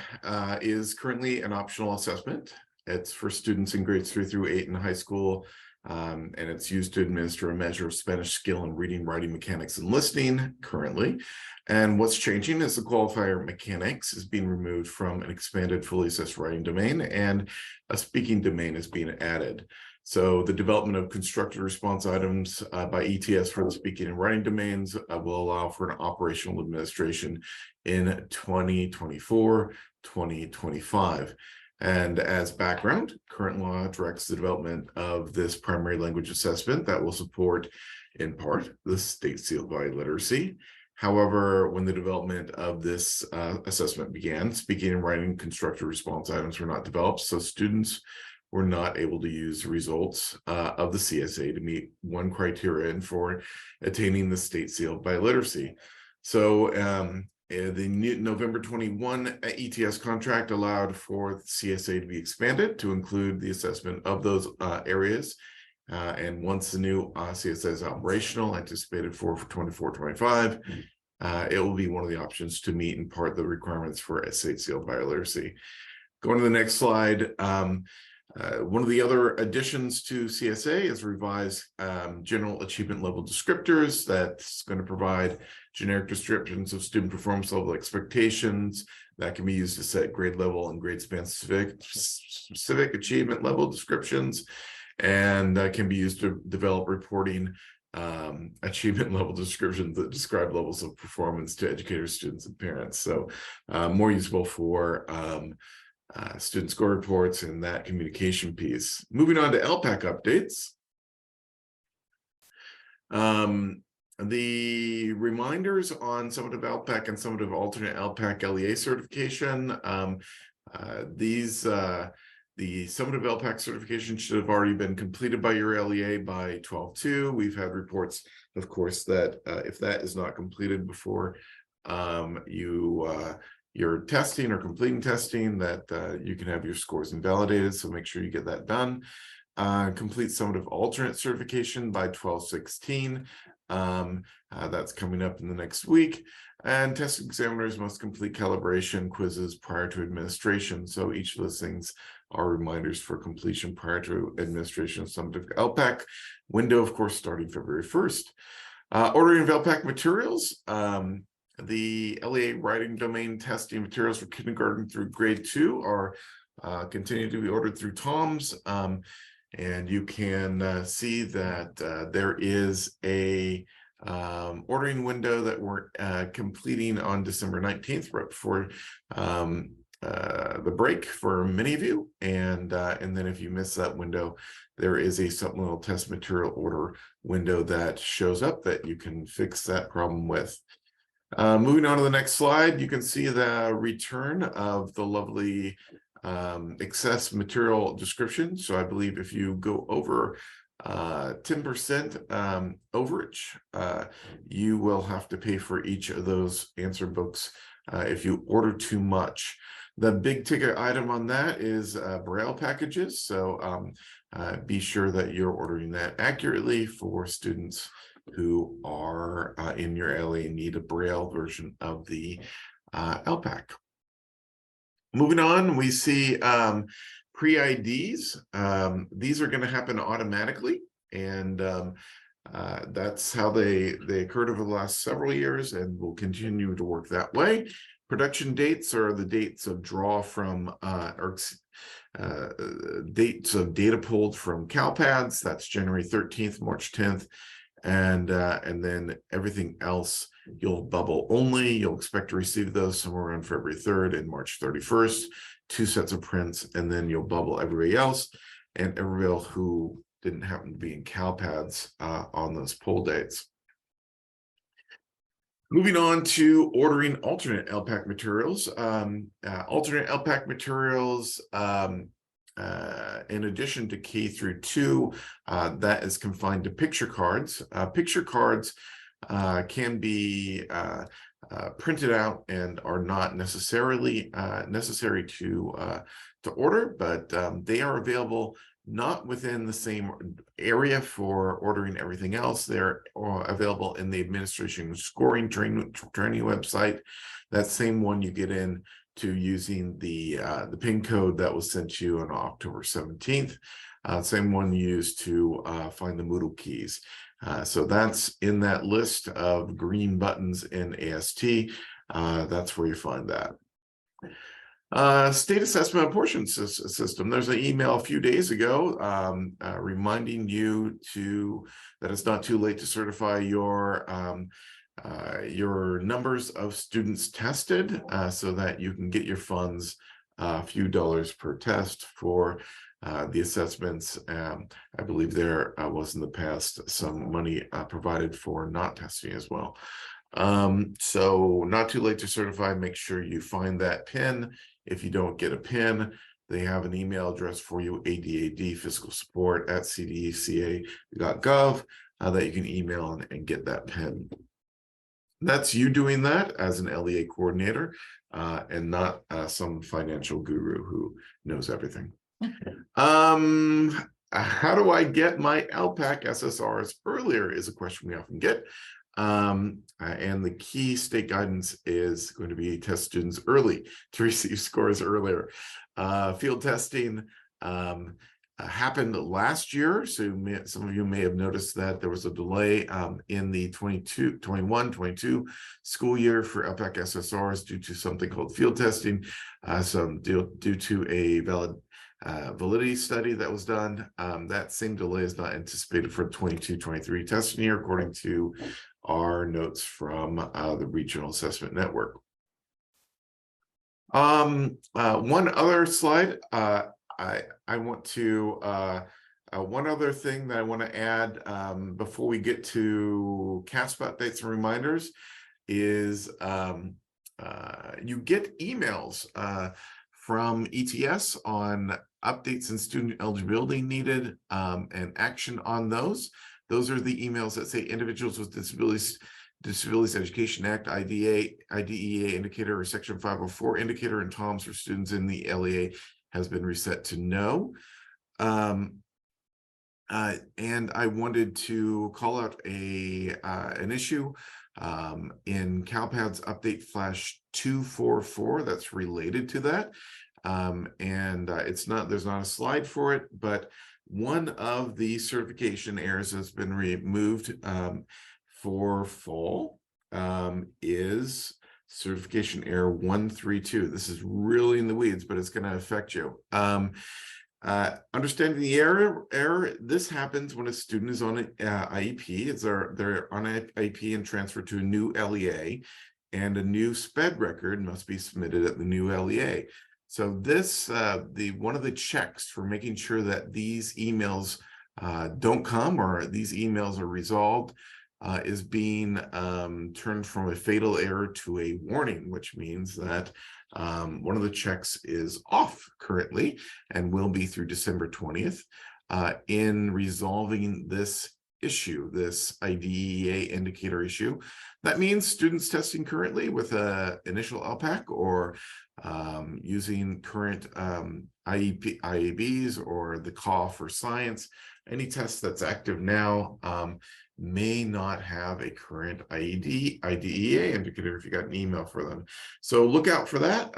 is currently an optional assessment. It's for students in grades 3 through 8 in high school. And it's used to administer a measure of Spanish skill in reading, writing, mechanics, and listening currently. And what's changing is the qualifier mechanics is being removed from an expanded fully assessed writing domain, and a speaking domain is being added. So the development of constructed response items by ETS for the speaking and writing domains will allow for an operational administration in 2024-2025. And as background, current law directs the development of this primary language assessment that will support, in part, the state seal by literacy. However, when the development of this assessment began, speaking and writing constructed response items were not developed, so students were not able to use the results of the CSA to meet one criterion for attaining the state seal by literacy. So the new November 21 ETS contract allowed for the CSA to be expanded to include the assessment of those areas. And once the new CSA is operational, anticipated for 24-25, it will be one of the options to meet in part the requirements for a state seal by literacy. Going to the next slide. One of the other additions to CSA is revised general achievement level descriptors that's going to provide generic descriptions of student performance level expectations that can be used to set grade level and grade span specific achievement level descriptions, and can be used to develop reporting achievement level descriptions that describe levels of performance to educators, students, and parents. So more useful for student score reports and that communication piece. Moving on to LPAC updates. The reminders on summative LPAC and summative alternate LPAC LEA certification. The summative LPAC certification should have already been completed by your LEA by 12/2. We've had reports, of course, that if that is not completed before you're testing or completing testing, that you can have your scores invalidated. So make sure you get that done. Complete summative alternate certification by 12/16. That's coming up in the next week. And test examiners must complete calibration quizzes prior to administration. So each of those things are reminders for completion prior to administration of summative LPAC. Window, of course, starting February 1st. Ordering of LPAC materials. The LEA writing domain testing materials for kindergarten through grade 2 are continue to be ordered through TOMS. And you can see that there is a ordering window that we're completing on December 19th, right before the break for many of you. And then if you miss that window, there is a supplemental test material order window that shows up that you can fix that problem with. Moving on to the next slide, you can see the return of the lovely excess material description. So I believe if you go over 10% overage, you will have to pay for each of those answer books if you order too much. The big ticket item on that is Braille packages. So be sure that you're ordering that accurately for students who are in your LA and need a Braille version of the LPAC. Moving on, we see pre-IDs. These are going to happen automatically, and that's how they occurred over the last several years and will continue to work that way. Production dates are the dates of draw from dates of data pulled from CalPads. That's January 13th, March 10th, and then everything else you'll bubble only. You'll expect to receive those somewhere around February 3rd and March 31st, 2 sets of prints, and then you'll bubble everybody else and everybody else who didn't happen to be in CalPads on those poll dates. Moving on to ordering alternate LPAC materials. Alternate LPAC materials, in addition to K through 2, that is confined to picture cards. Picture cards can be printed out and are not necessarily necessary to order, but they are available not within the same area for ordering everything else. They're available in the administration scoring training website. That same one you get in to using the PIN code that was sent to you on October 17th. Same one used to find the Moodle keys. So that's in that list of green buttons in AST. That's where you find that. State assessment apportionment system. There's an email a few days ago reminding you that it's not too late to certify your numbers of students tested so that you can get your funds a few dollars per test for the assessments. I believe there was in the past some money provided for not testing as well. So not too late to certify. Make sure you find that PIN. If you don't get a PIN, they have an email address for you, adad.fiscalsupport@cdca.gov, that you can email and get that PIN. That's you doing that as an LEA coordinator and not some financial guru who knows everything. How do I get my LPAC SSRs earlier is a question we often get. And the key state guidance is going to be test students early to receive scores earlier. Field testing happened last year, so some of you may have noticed that there was a delay in the 21-22 school year for LPAC SSRs due to something called field testing, due to a validity study that was done. That same delay is not anticipated for the 22-23 testing year, according to our notes from the Regional Assessment Network. One other slide. I want to one other thing that I want to add before we get to CASP updates and reminders is you get emails from ETS on updates in student eligibility needed and action on those. Those are the emails that say Individuals with Disabilities Education Act, IDEA indicator, or Section 504 indicator, and TOMS for students in the LEA has been reset to no. And I wanted to call out an issue in CalPads Update Flash 244 that's related to that. There's not a slide for it, but one of the certification errors that's been removed for fall is certification error 132. This is really in the weeds, but it's going to affect you. Understanding the error, this happens when a student is on an IEP. They're on an IEP and transferred to a new LEA, and a new SPED record must be submitted at the new LEA. So this, one of the checks for making sure that these emails don't come or these emails are resolved is being turned from a fatal error to a warning, which means that one of the checks is off currently and will be through December 20th in resolving this issue, this IDEA indicator issue. That means students testing currently with an initial LPAC or using current IABs or the call for science. Any test that's active now may not have a current IDEA indicator if you got an email for them. So look out for that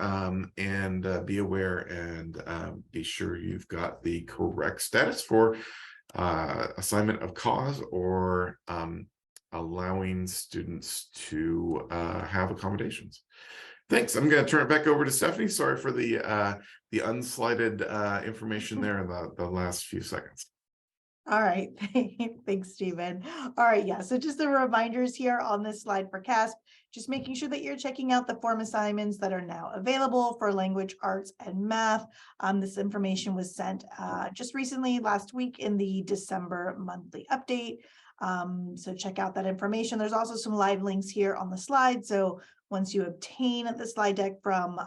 and be aware and be sure you've got the correct status for assignment of cause or allowing students to have accommodations. Thanks. I'm going to turn it back over to Stephanie. Sorry for the unslided information there in the last few seconds. All right, thanks, Stephen. All right, yeah, so just the reminders here on this slide for CASP, just making sure that you're checking out the form assignments that are now available for language, arts, and math. This information was sent just recently, last week, in the December monthly update. So check out that information. There's also some live links here on the slide. So once you obtain the slide deck from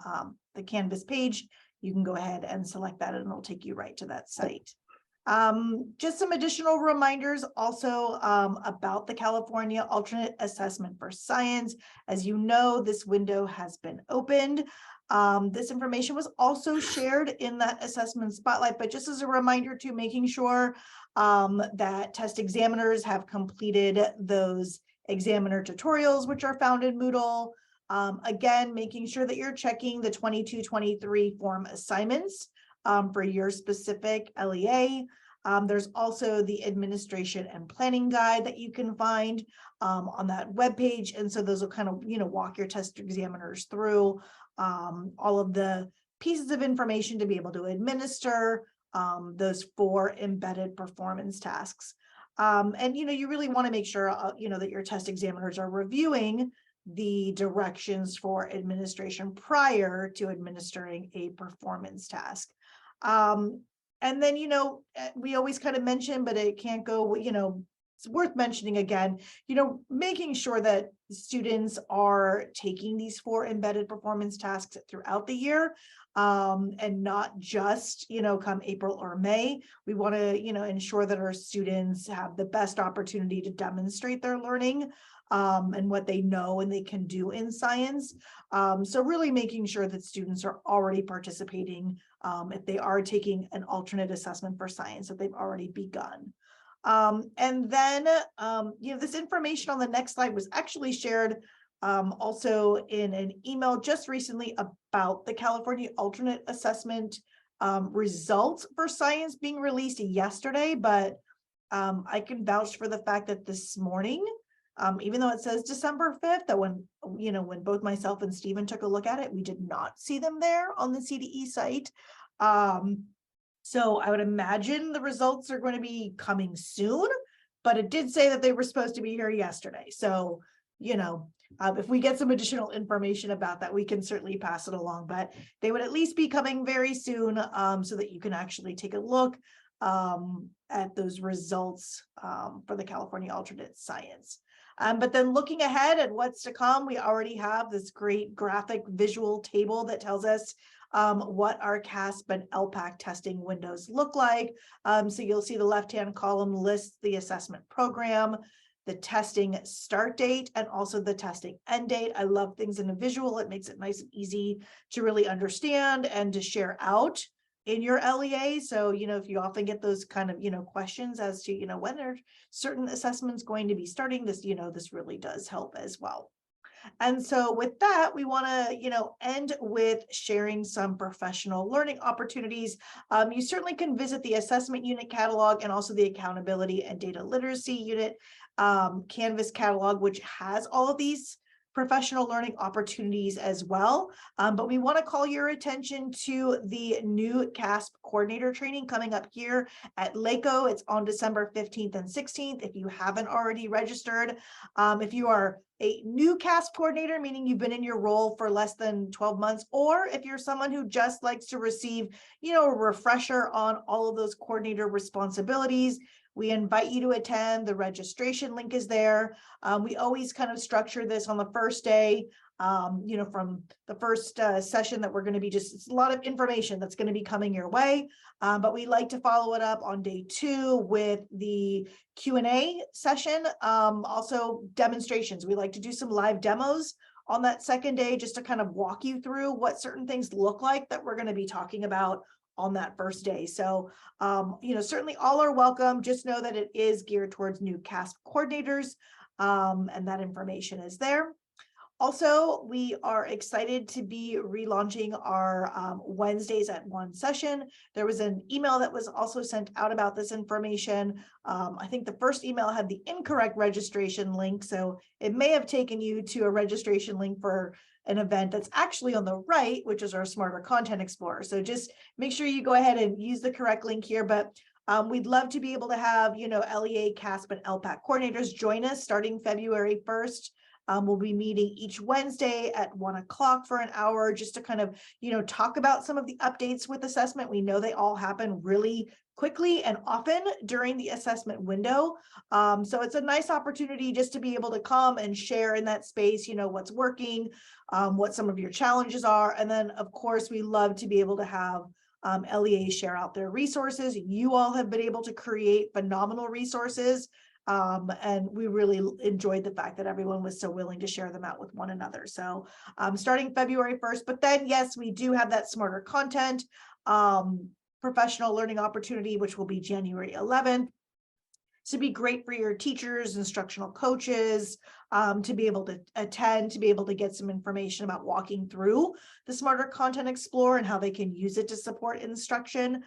the Canvas page, you can go ahead and select that and it'll take you right to that site. Just some additional reminders also about the California Alternate Assessment for Science. As you know, this window has been opened. This information was also shared in that assessment spotlight, but just as a reminder to making sure that test examiners have completed those examiner tutorials, which are found in Moodle. Again, making sure that you're checking the 22-23 form assignments for your specific LEA. There's also the administration and planning guide that you can find on that webpage. And so those will kind of, walk your test examiners through all of the pieces of information to be able to administer those 4 embedded performance tasks. And, you really want to make sure, that your test examiners are reviewing the directions for administration prior to administering a performance task. And then, we always kind of mention, but it can't go, it's worth mentioning again, making sure that students are taking these 4 embedded performance tasks throughout the year and not just, come April or May. We want to, ensure that our students have the best opportunity to demonstrate their learning and what they know and they can do in science. So really making sure that students are already participating if they are taking an alternate assessment for science, that they've already begun. And then, this information on the next slide was actually shared also in an email just recently about the California alternate assessment results for science being released yesterday, but I can vouch for the fact that this morning, even though it says December 5th, that when both myself and Stephen took a look at it, we did not see them there on the CDE site. So I would imagine the results are going to be coming soon, but it did say that they were supposed to be here yesterday. So, if we get some additional information about that, we can certainly pass it along, but they would at least be coming very soon so that you can actually take a look at those results for the California alternate science. But then looking ahead at what's to come, we already have this great graphic visual table that tells us what our CASP and LPAC testing windows look like. So you'll see the left-hand column lists the assessment program, the testing start date, and also the testing end date. I love things in a visual. It makes it nice and easy to really understand and to share out in your LEA. So, if you often get those kind of, questions as to, when are certain assessments going to be starting, this, this really does help as well. And so with that, we want to, end with sharing some professional learning opportunities. You certainly can visit the assessment unit catalog and also the accountability and data literacy unit Canvas catalog, which has all of these professional learning opportunities as well. But we want to call your attention to the new CASP coordinator training coming up here at LACO. It's on December 15th and 16th. If you haven't already registered, if you are a new CASP coordinator, meaning you've been in your role for less than 12 months, or if you're someone who just likes to receive, a refresher on all of those coordinator responsibilities, we invite you to attend. The registration link is there. We always kind of structure this on the first day, from the first session that we're going to be it's a lot of information that's going to be coming your way. But we like to follow it up on day 2 with the Q&A session. Also demonstrations. We like to do some live demos on that second day, just to kind of walk you through what certain things look like that we're going to be talking about on that first day. So, certainly all are welcome. Just know that it is geared towards new CASP coordinators, and that information is there. Also, we are excited to be relaunching our Wednesdays at 1 session. There was an email that was also sent out about this information. I think the first email had the incorrect registration link, so it may have taken you to a registration link for an event that's actually on the right, which is our Smarter Content Explorer. So just make sure you go ahead and use the correct link here. But we'd love to be able to have, LEA, CASP, and LPAC coordinators join us starting February 1st. We'll be meeting each Wednesday at 1 o'clock for an hour, just to kind of, talk about some of the updates with assessment. We know they all happen really quickly and often during the assessment window. So it's a nice opportunity just to be able to come and share in that space, what's working, what some of your challenges are. And then, of course, we love to be able to have LEA share out their resources. You all have been able to create phenomenal resources. And we really enjoyed the fact that everyone was so willing to share them out with one another. So starting February 1st, but then yes, we do have that Smarter Content professional learning opportunity, which will be January 11th. To be great for your teachers, instructional coaches, to be able to attend, to be able to get some information about walking through the Smarter Content Explorer and how they can use it to support instruction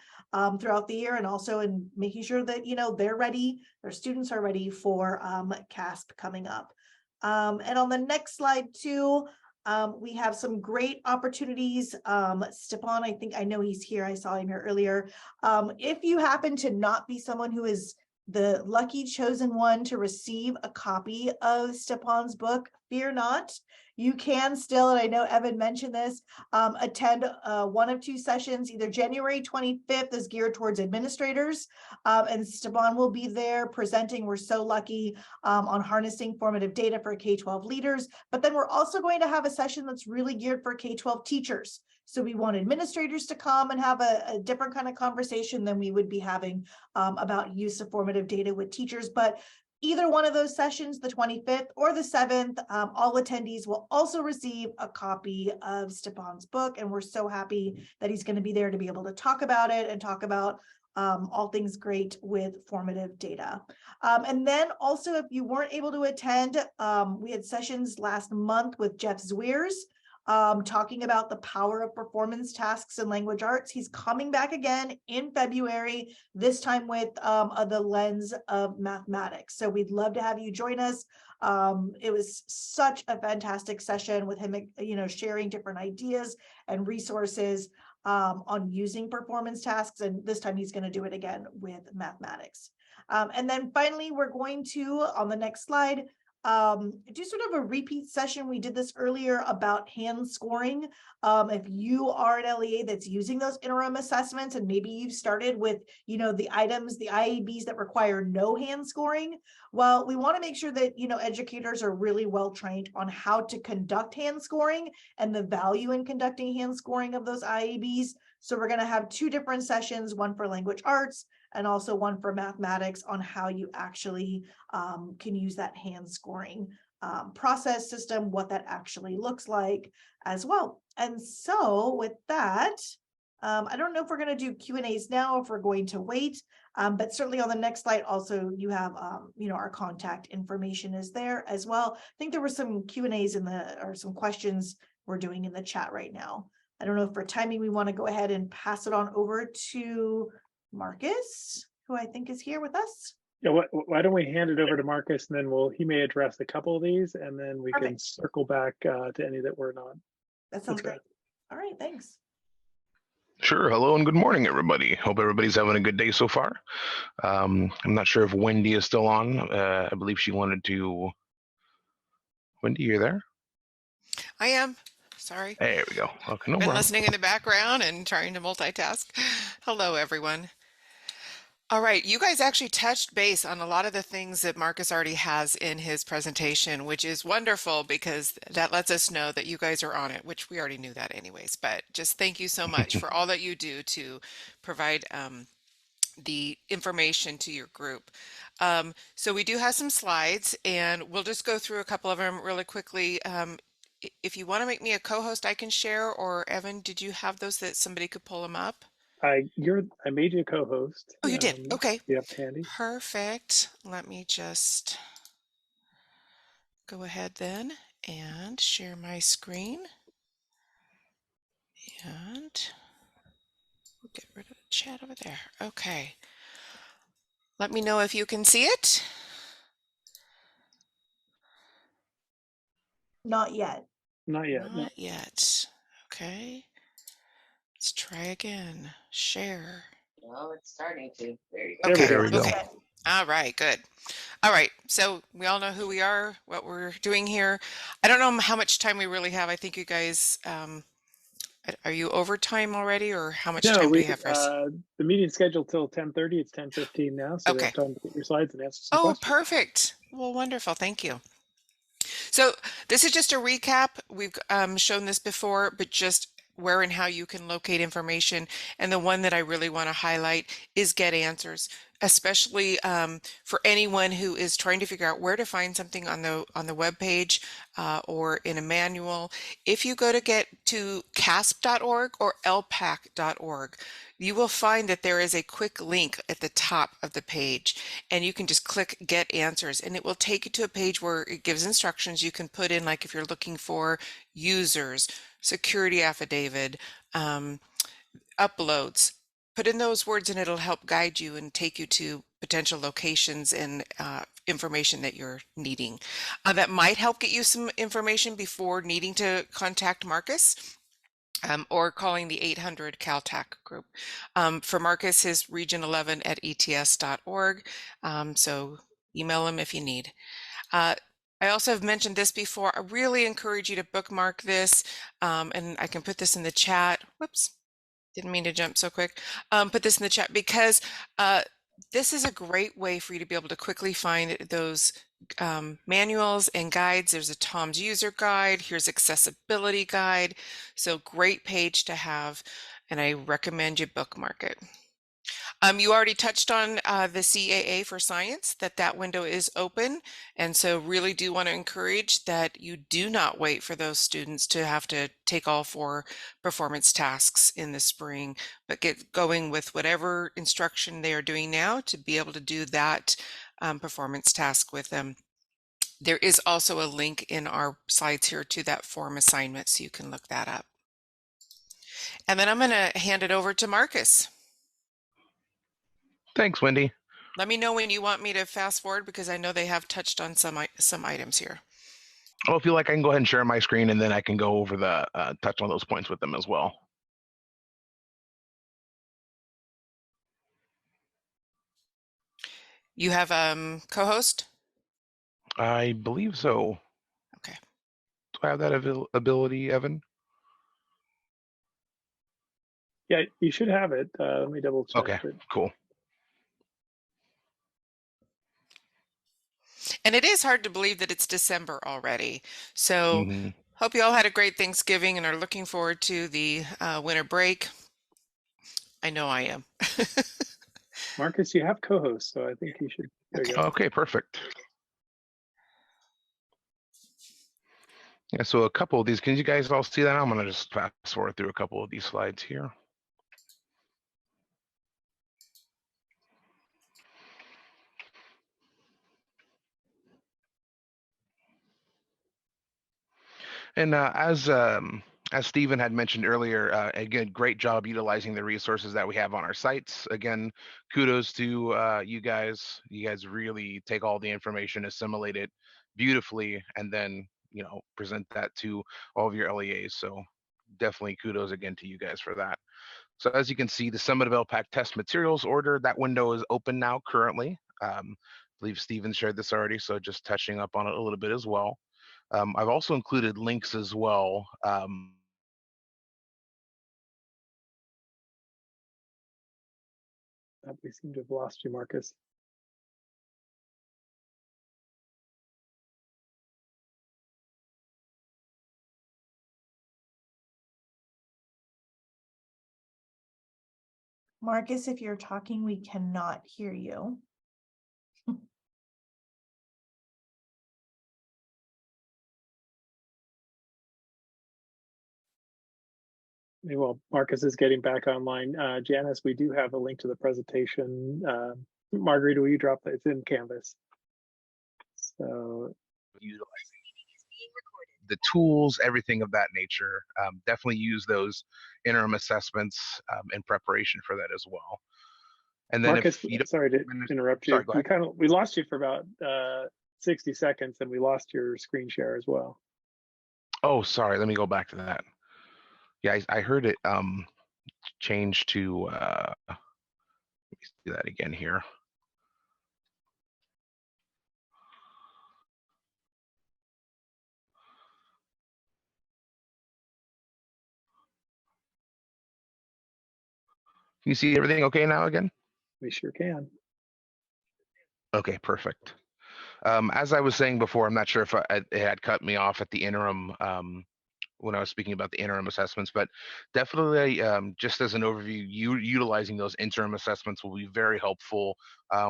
throughout the year, and also in making sure that they're ready, their students are ready for CASP coming up. And on the next slide too, we have some great opportunities. Stepan, I know he's here. I saw him here earlier. If you happen to not be someone who is the lucky chosen one to receive a copy of Stepan's book, fear not. You can still, and I know Evan mentioned this, attend one of two sessions. Either January 25th is geared towards administrators, and Stepan will be there presenting. We're so lucky on harnessing formative data for K-12 leaders. But then we're also going to have a session that's really geared for K-12 teachers. So we want administrators to come and have a different kind of conversation than we would be having about use of formative data with teachers. But either one of those sessions, the 25th or the 7th, all attendees will also receive a copy of Stepan's book. And we're so happy that he's going to be there to be able to talk about it and talk about all things great with formative data. And then also, if you weren't able to attend, we had sessions last month with Jeff Zweers, talking about the power of performance tasks in language arts. He's coming back again in February, this time with the lens of mathematics. So we'd love to have you join us. It was such a fantastic session with him, sharing different ideas and resources on using performance tasks. And this time he's going to do it again with mathematics. And then finally, we're going to, on the next slide, do sort of a repeat session. We did this earlier about hand scoring. If you are an LEA that's using those interim assessments, and maybe you've started with, the items, the IABs that require no hand scoring, well, we want to make sure that, educators are really well trained on how to conduct hand scoring and the value in conducting hand scoring of those IABs. So we're going to have two different sessions, one for language arts and also one for mathematics, on how you actually can use that hand scoring process system, what that actually looks like as well. And so with that, I don't know if we're going to do Q&As now, if we're going to wait, but certainly on the next slide, also you have, our contact information is there as well. I think there were some Q&As or some questions we're doing in the chat right now. I don't know if for timing, we want to go ahead and pass it on over to Marcus, who I think is here with us. Yeah, why don't we hand it over to Marcus, and then he may address a couple of these, and then we can circle back to any that we're not. That sounds great. All right, thanks. Sure. Hello and good morning, everybody. Hope everybody's having a good day so far. I'm not sure if Wendy is still on. I believe she wanted to. Wendy, you're there? I am. Sorry. There we go. Okay, no Been problem. listening in the background and trying to multitask. Hello, everyone. All right, you guys actually touched base on a lot of the things that Marcus already has in his presentation, which is wonderful because that lets us know that you guys are on it, which we already knew that anyways. But just thank you so much for all that you do to provide the information to your group. So we do have some slides, and we'll just go through a couple of them really quickly. if you want to make me a co-host, I can share, or Evan, did you have those that somebody could pull them up? I made you a co-host. Oh, you did. Okay. You have it handy. Perfect. Let me just go ahead then and share my screen. And we'll get rid of the chat over there. Okay. Let me know if you can see it. Not yet. Not yet. No. Not yet. Okay. Let's try again. Share. Oh, it's starting to. There you go. Okay. There we go. Okay. All right. Good. All right. So we all know who we are, what we're doing here. I don't know how much time we really have. I think you guys, are you over time already, or how much No, time do we you have for us? the meeting's scheduled till 10:30. It's 10:15 now, so we Okay. have time to get your slides and answer some Oh, questions. perfect. Well, wonderful. Thank you. So this is just a recap. We've shown this before, but just where and how you can locate information. And the one that I really want to highlight is Get Answers, especially for anyone who is trying to figure out where to find something on the web page or in a manual. If you go to casp.org or lpac.org, you will find that there is a quick link at the top of the page, and you can just click Get Answers, and it will take you to a page where it gives instructions you can put in, like if you're looking for users, security affidavit, uploads. Put in those words and it'll help guide you and take you to potential locations and information that you're needing. That might help get you some information before needing to contact Marcus. Or calling the 800 Caltech group. For Marcus, his region 11 at ets.org. So email him if you need. I also have mentioned this before. I really encourage you to bookmark this, and I can put this in the chat. Whoops, didn't mean to jump so quick. Put this in the chat because this is a great way for you to be able to quickly find those manuals and guides. There's a Tom's user guide. Here's accessibility guide. So great page to have, and I recommend you bookmark it. You already touched on the CAA for Science, that window is open. And so really do want to encourage that you do not wait for those students to have to take all 4 performance tasks in the spring, but get going with whatever instruction they are doing now to be able to do that performance task with them. There is also a link in our slides here to that form assignment, so you can look that up. And then I'm going to hand it over to Marcus. Thanks, Wendy. Let me know when you want me to fast forward, because I know they have touched on some items here. Oh, if you like, I can go ahead and share my screen, and then I can go over the touch on those points with them as well. You have co-host? I believe so. Okay. Do I have that ability, Evan? Yeah, you should have it. Let me double check. Okay, But cool. And it is hard to believe that it's December already. So hope you all had a great Thanksgiving and are looking forward to the winter break. I know I am. Marcus, you have co-host, so I think you should. There you go. Okay, perfect. Yeah, so a couple of these, can you guys all see that? I'm gonna just fast forward through a couple of these slides here. And as Stephen had mentioned earlier, again, great job utilizing the resources that we have on our sites. Again, kudos to you guys. You guys really take all the information, assimilate it beautifully, and then present that to all of your LEAs. So definitely kudos again to you guys for that. So as you can see, the Summit of LPAC test materials order, that window is open now currently. I believe Stephen shared this already, so just touching up on it a little bit as well. I've also included links as well. We seem to have lost you, Marcus. Marcus, if you're talking, we cannot hear you. Well, Marcus is getting back online. Janice, we do have a link to the presentation. Margarita, will you drop that? It's in Canvas. So utilizing the tools, everything of that nature. Definitely use those interim assessments in preparation for that as well. And then Marcus, if you don't, sorry to interrupt you. sorry, go ahead. We lost you for about 60 seconds, and we lost your screen share as well. Oh, sorry. Let me go back to that. Yeah, I heard it change to. Let me do that again here. Can you see everything okay now again? We sure can. Okay, perfect. As I was saying before, I'm not sure if it had cut me off at the interim when I was speaking about the interim assessments, but definitely just as an overview, utilizing those interim assessments will be very helpful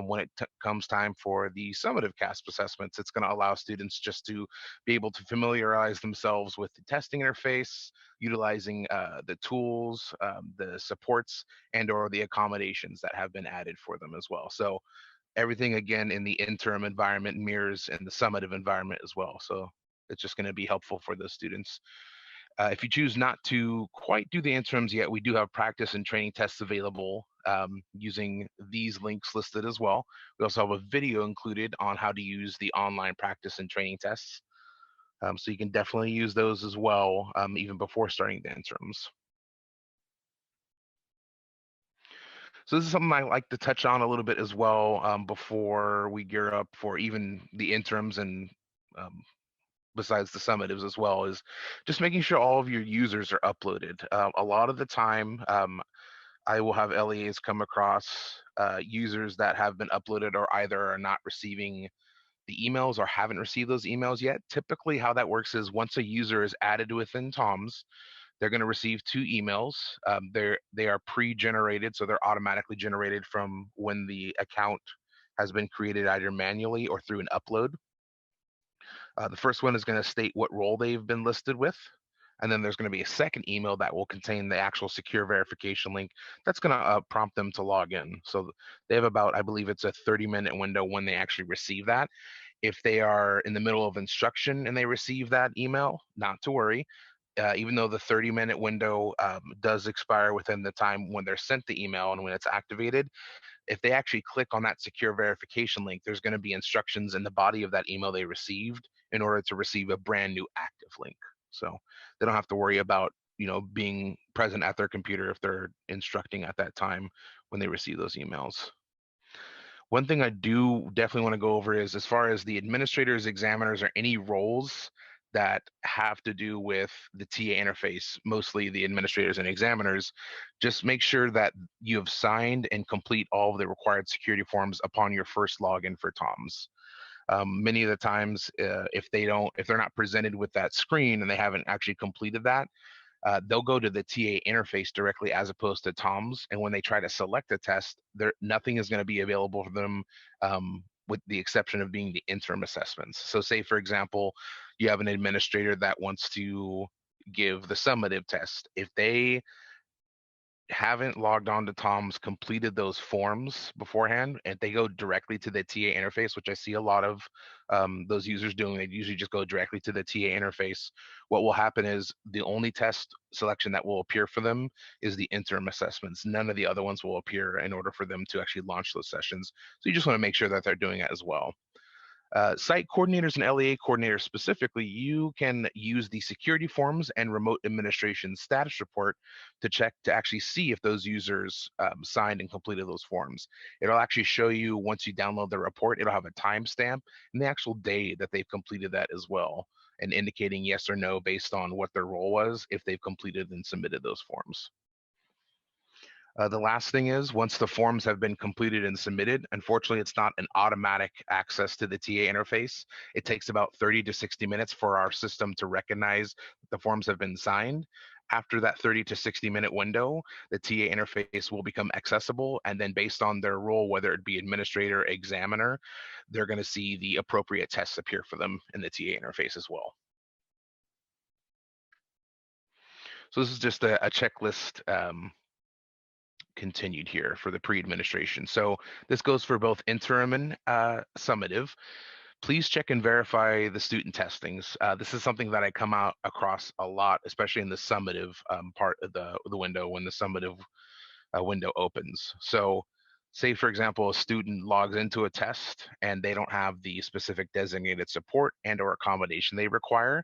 when it comes time for the summative CASP assessments. It's going to allow students just to be able to familiarize themselves with the testing interface, utilizing the tools, the supports, and or the accommodations that have been added for them as well. So everything again in the interim environment mirrors in the summative environment as well. So it's just going to be helpful for those students. If you choose not to quite do the interims yet, we do have practice and training tests available using these links listed as well. We also have a video included on how to use the online practice and training tests. So you can definitely use those as well, even before starting the interims. So this is something I like to touch on a little bit as well before we gear up for even the interims and besides the summatives as well, is just making sure all of your users are uploaded. A lot of the time, I will have LEAs come across users that have been uploaded or either are not receiving the emails or haven't received those emails yet. Typically how that works is once a user is added within TOMS, they're going to receive 2 emails. They are pre-generated, so they're automatically generated from when the account has been created either manually or through an upload. The first one is going to state what role they've been listed with. And then there's going to be a second email that will contain the actual secure verification link that's going to prompt them to log in. So they have about, I believe it's a 30-minute window when they actually receive that. If they are in the middle of instruction and they receive that email, not to worry. Even though the 30-minute window does expire within the time when they're sent the email and when it's activated, if they actually click on that secure verification link, there's going to be instructions in the body of that email they received in order to receive a brand new active link. So they don't have to worry about, being present at their computer if they're instructing at that time when they receive those emails. One thing I do definitely want to go over is as far as the administrators, examiners, or any roles that have to do with the TA interface, mostly the administrators and examiners, just make sure that you have signed and complete all of the required security forms upon your first login for TOMS. Many of the times, if they're not presented with that screen and they haven't actually completed that, they'll go to the TA interface directly as opposed to TOMS. And when they try to select a test, nothing is going to be available for them with the exception of being the interim assessments. So say, for example, you have an administrator that wants to give the summative test. If they haven't logged on to TOMS, completed those forms beforehand, and they go directly to the TA interface, which I see a lot of those users doing, they usually just go directly to the TA interface. What will happen is the only test selection that will appear for them is the interim assessments. None of the other ones will appear in order for them to actually launch those sessions. So you just want to make sure that they're doing it as well. Site coordinators and LEA coordinators specifically, you can use the security forms and remote administration status report to check to actually see if those users signed and completed those forms. It'll actually show you once you download the report, it'll have a timestamp and the actual day that they've completed that as well, and indicating yes or no based on what their role was if they've completed and submitted those forms. The last thing is once the forms have been completed and submitted, unfortunately, it's not an automatic access to the TA interface. It takes about 30 to 60 minutes for our system to recognize that the forms have been signed. After that 30 to 60-minute window, the TA interface will become accessible. And then based on their role, whether it be administrator, examiner, they're going to see the appropriate tests appear for them in the TA interface as well. So this is just a checklist continued here for the pre-administration. So this goes for both interim and summative. Please check and verify the student testings. This is something that I come out across a lot, especially in the summative part of the window when the summative window opens. So say, for example, a student logs into a test and they don't have the specific designated support and or accommodation they require.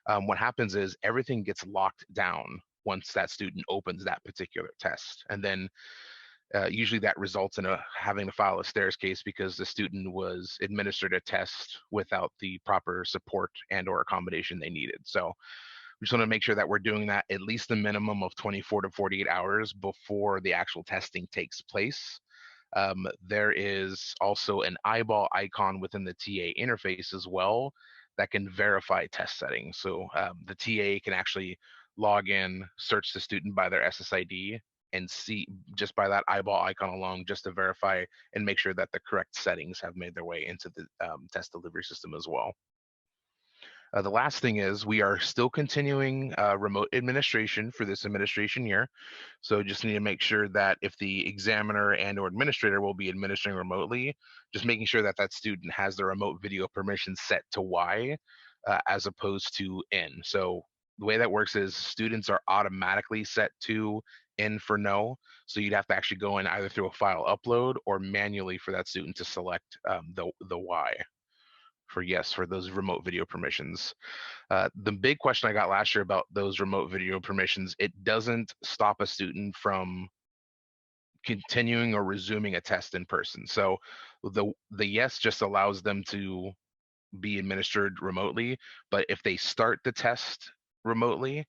What happens is everything gets locked down once that student opens that particular test. And then usually that results in having to file a stairs case because the student was administered a test without the proper support and or accommodation they needed. So we just want to make sure that we're doing that at least a minimum of 24 to 48 hours before the actual testing takes place. There is also an eyeball icon within the TA interface as well that can verify test settings. So the TA can actually log in, search the student by their SSID, and see just by that eyeball icon alone, just to verify and make sure that the correct settings have made their way into the test delivery system as well. The last thing is we are still continuing remote administration for this administration year. So just need to make sure that if the examiner and or administrator will be administering remotely, just making sure that that student has the remote video permission set to Y as opposed to N. So the way that works is students are automatically set to N for no. So you'd have to actually go in either through a file upload or manually for that student to select the Y for yes for those remote video permissions. The big question I got last year about those remote video permissions, it doesn't stop a student from continuing or resuming a test in person. So the yes just allows them to be administered remotely, but if they start the test remotely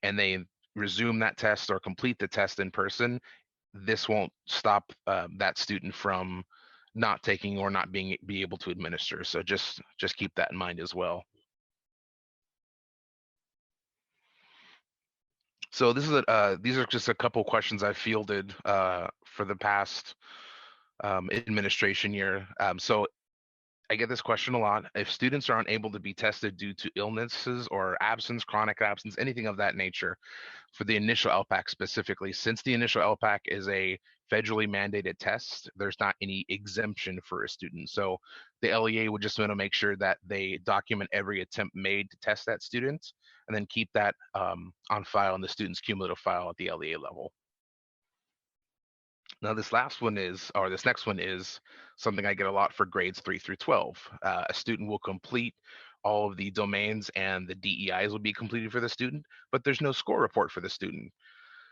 and they resume that test or complete the test in person, this won't stop that student from not taking or not be able to administer. So just keep that in mind as well. So this is these are just a couple questions I fielded for the past administration year. So I get this question a lot. If students are unable to be tested due to illnesses or absence, chronic absence, anything of that nature, for the initial LPAC specifically, since the initial LPAC is a federally mandated test, there's not any exemption for a student. So the LEA would just want to make sure that they document every attempt made to test that student and then keep that on file in the student's cumulative file at the LEA level. Now this next one is something I get a lot for grades 3 through 12. A student will complete all of the domains and the DEIs will be completed for the student, but there's no score report for the student.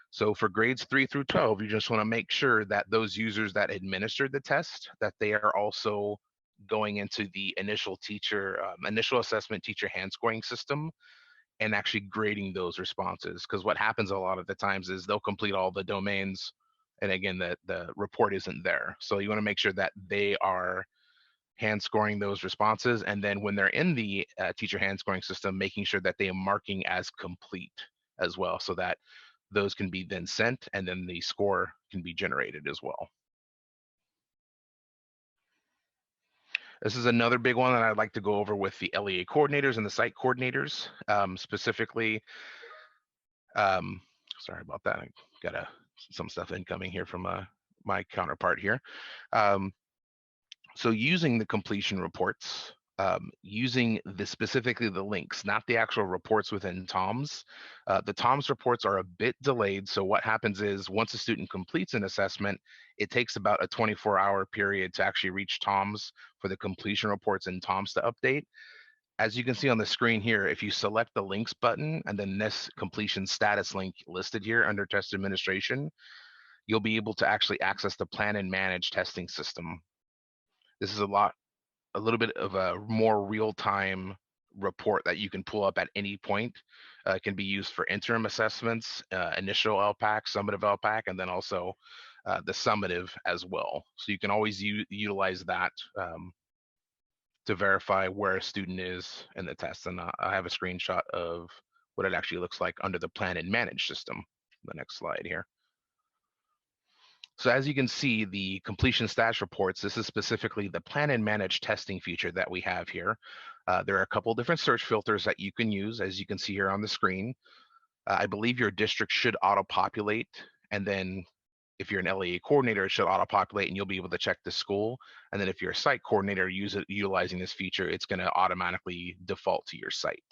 So for grades 3 through 12, you just want to make sure that those users that administered the test, that they are also going into the initial assessment teacher hand scoring system and actually grading those responses. Because what happens a lot of the times is they'll complete all the domains, and again, the report isn't there. So you want to make sure that they are hand scoring those responses, and then when they're in the teacher hand scoring system, making sure that they are marking as complete as well, so that those can be then sent and then the score can be generated as well. This is another big one that I'd like to go over with the LEA coordinators and the site coordinators. Specifically, sorry about that, I got some stuff incoming here from my counterpart here. So using the completion reports, using specifically the links, not the actual reports within TOMS. The TOMS reports are a bit delayed. So what happens is once a student completes an assessment, it takes about a 24-hour period to actually reach TOMS for the completion reports in TOMS to update. As you can see on the screen here, if you select the links button and then this completion status link listed here under test administration, you'll be able to actually access the plan and manage testing system. This is a little bit of a more real-time report that you can pull up at any point. It can be used for interim assessments, initial LPAC, summative LPAC, and then also the summative as well. So you can always utilize that to verify where a student is in the test. And I have a screenshot of what it actually looks like under the plan and manage system. The next slide here. So as you can see, the completion status reports, this is specifically the plan and manage testing feature that we have here. There are a couple different search filters that you can use, as you can see here on the screen. I believe your district should auto-populate, and then if you're an LEA coordinator, it should auto-populate and you'll be able to check the school. And then if you're a site coordinator utilizing this feature, it's going to automatically default to your site.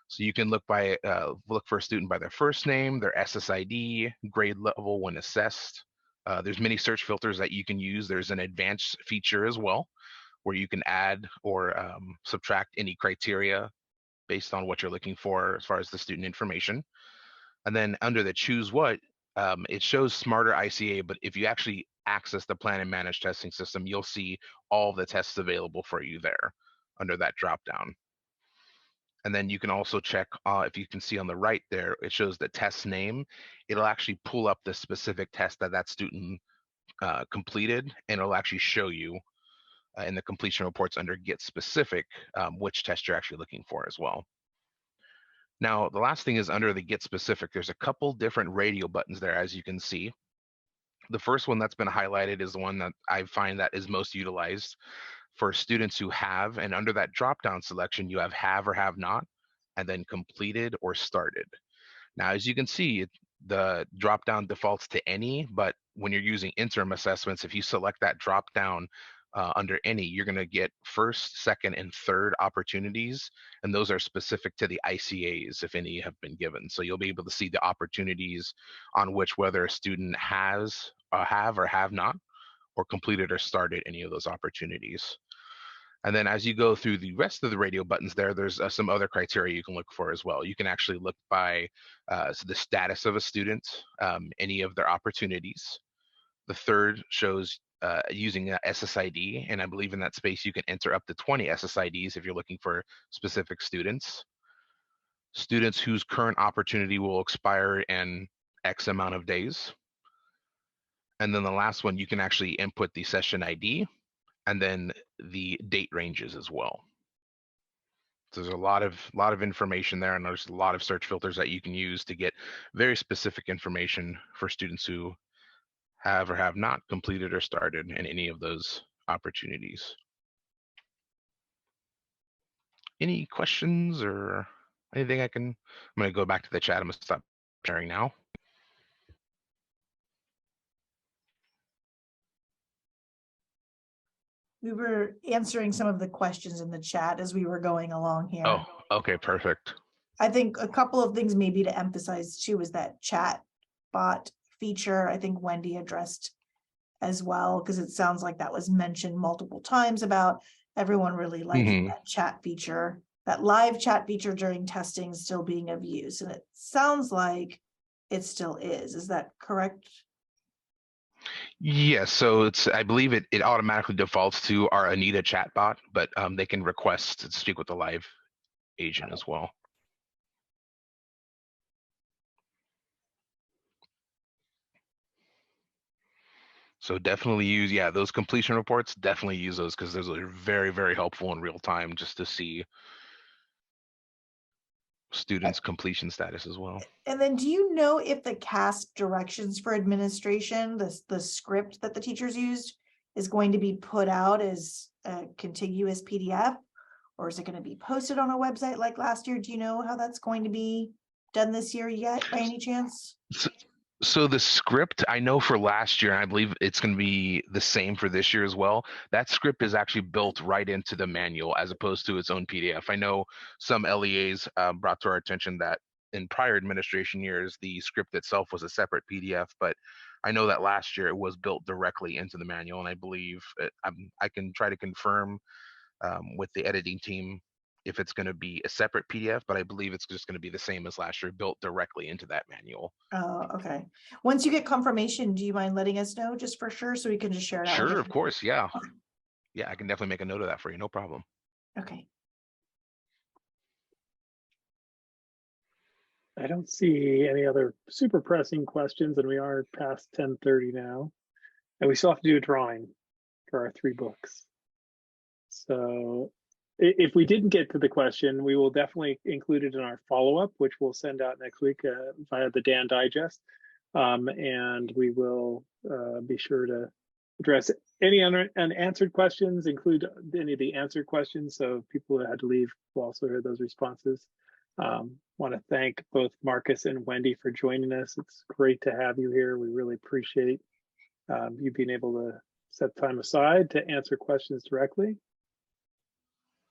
So you can look for a student by their first name, their SSID, grade level when assessed. There's many search filters that you can use. There's an advanced feature as well, where you can add or subtract any criteria based on what you're looking for as far as the student information. And then under the choose what, it shows smarter ICA, but if you actually access the plan and manage testing system, you'll see all the tests available for you there under that dropdown. And then you can also check, if you can see on the right there, it shows the test name. It'll actually pull up the specific test that student completed, and it'll actually show you in the completion reports under Get Specific which test you're actually looking for as well. Now, the last thing is under the Get Specific, there's a couple different radio buttons there, as you can see. The first one that's been highlighted is the one that I find that is most utilized for students who have, and under that drop-down selection, you have or have not, and then completed or started. Now, as you can see, the drop-down defaults to any, but when you're using interim assessments, if you select that drop-down under any, you're going to get first, second, and third opportunities, and those are specific to the ICAs, if any have been given. So you'll be able to see the opportunities on which whether a student has, have or have not, or completed or started any of those opportunities. And then as you go through the rest of the radio buttons there's some other criteria you can look for as well. You can actually look by so the status of a student, any of their opportunities. The third shows using SSID, and I believe in that space you can enter up to 20 SSIDs if you're looking for specific students. Students whose current opportunity will expire in X amount of days. And then the last one, you can actually input the session ID and then the date ranges as well. So there's a lot of information there, and there's a lot of search filters that you can use to get very specific information for students who have or have not completed or started in any of those opportunities. Any questions or anything I'm going to go back to the chat. I'm going to stop sharing now. We were answering some of the questions in the chat as we were going along here. Oh, okay, perfect. I think a couple of things maybe to emphasize too is that chat bot feature. I think Wendy addressed as well, because it sounds like that was mentioned multiple times about everyone really liking that chat feature, that live chat feature during testing still being of use. And it sounds like it still is. Is that correct? Yes, so I believe it automatically defaults to our Anita chatbot, but they can request to speak with the live agent as well. So definitely use, those completion reports, definitely use those, because those are very, very helpful in real time just to see students' completion status as well. And then do you know if the CASP directions for administration, the script that the teachers used, is going to be put out as a contiguous PDF, or is it going to be posted on a website like last year? Do you know how that's going to be done this year yet by any chance? So the script, I know for last year, and I believe it's going to be the same for this year as well, that script is actually built right into the manual as opposed to its own PDF. I know some LEAs brought to our attention that in prior administration years, the script itself was a separate PDF, but I know that last year it was built directly into the manual, and I believe I can try to confirm with the editing team if it's going to be a separate PDF, but I believe it's just going to be the same as last year, built directly into that manual. Oh, okay. Once you get confirmation, do you mind letting us know just for sure, so we can just share it out? Sure, of course, yeah. Yeah, I can definitely make a note of that for you, no problem. Okay. I don't see any other super pressing questions, and we are past 10:30 now. And we still have to do a drawing for our 3 books. So if we didn't get to the question, we will definitely include it in our follow-up, which we'll send out next week via the DAAN digest. And we will be sure to address any unanswered questions, include any of the answered questions. So people that had to leave will also hear those responses. Want to thank both Marcus and Wendy for joining us. It's great to have you here. We really appreciate you being able to set time aside to answer questions directly.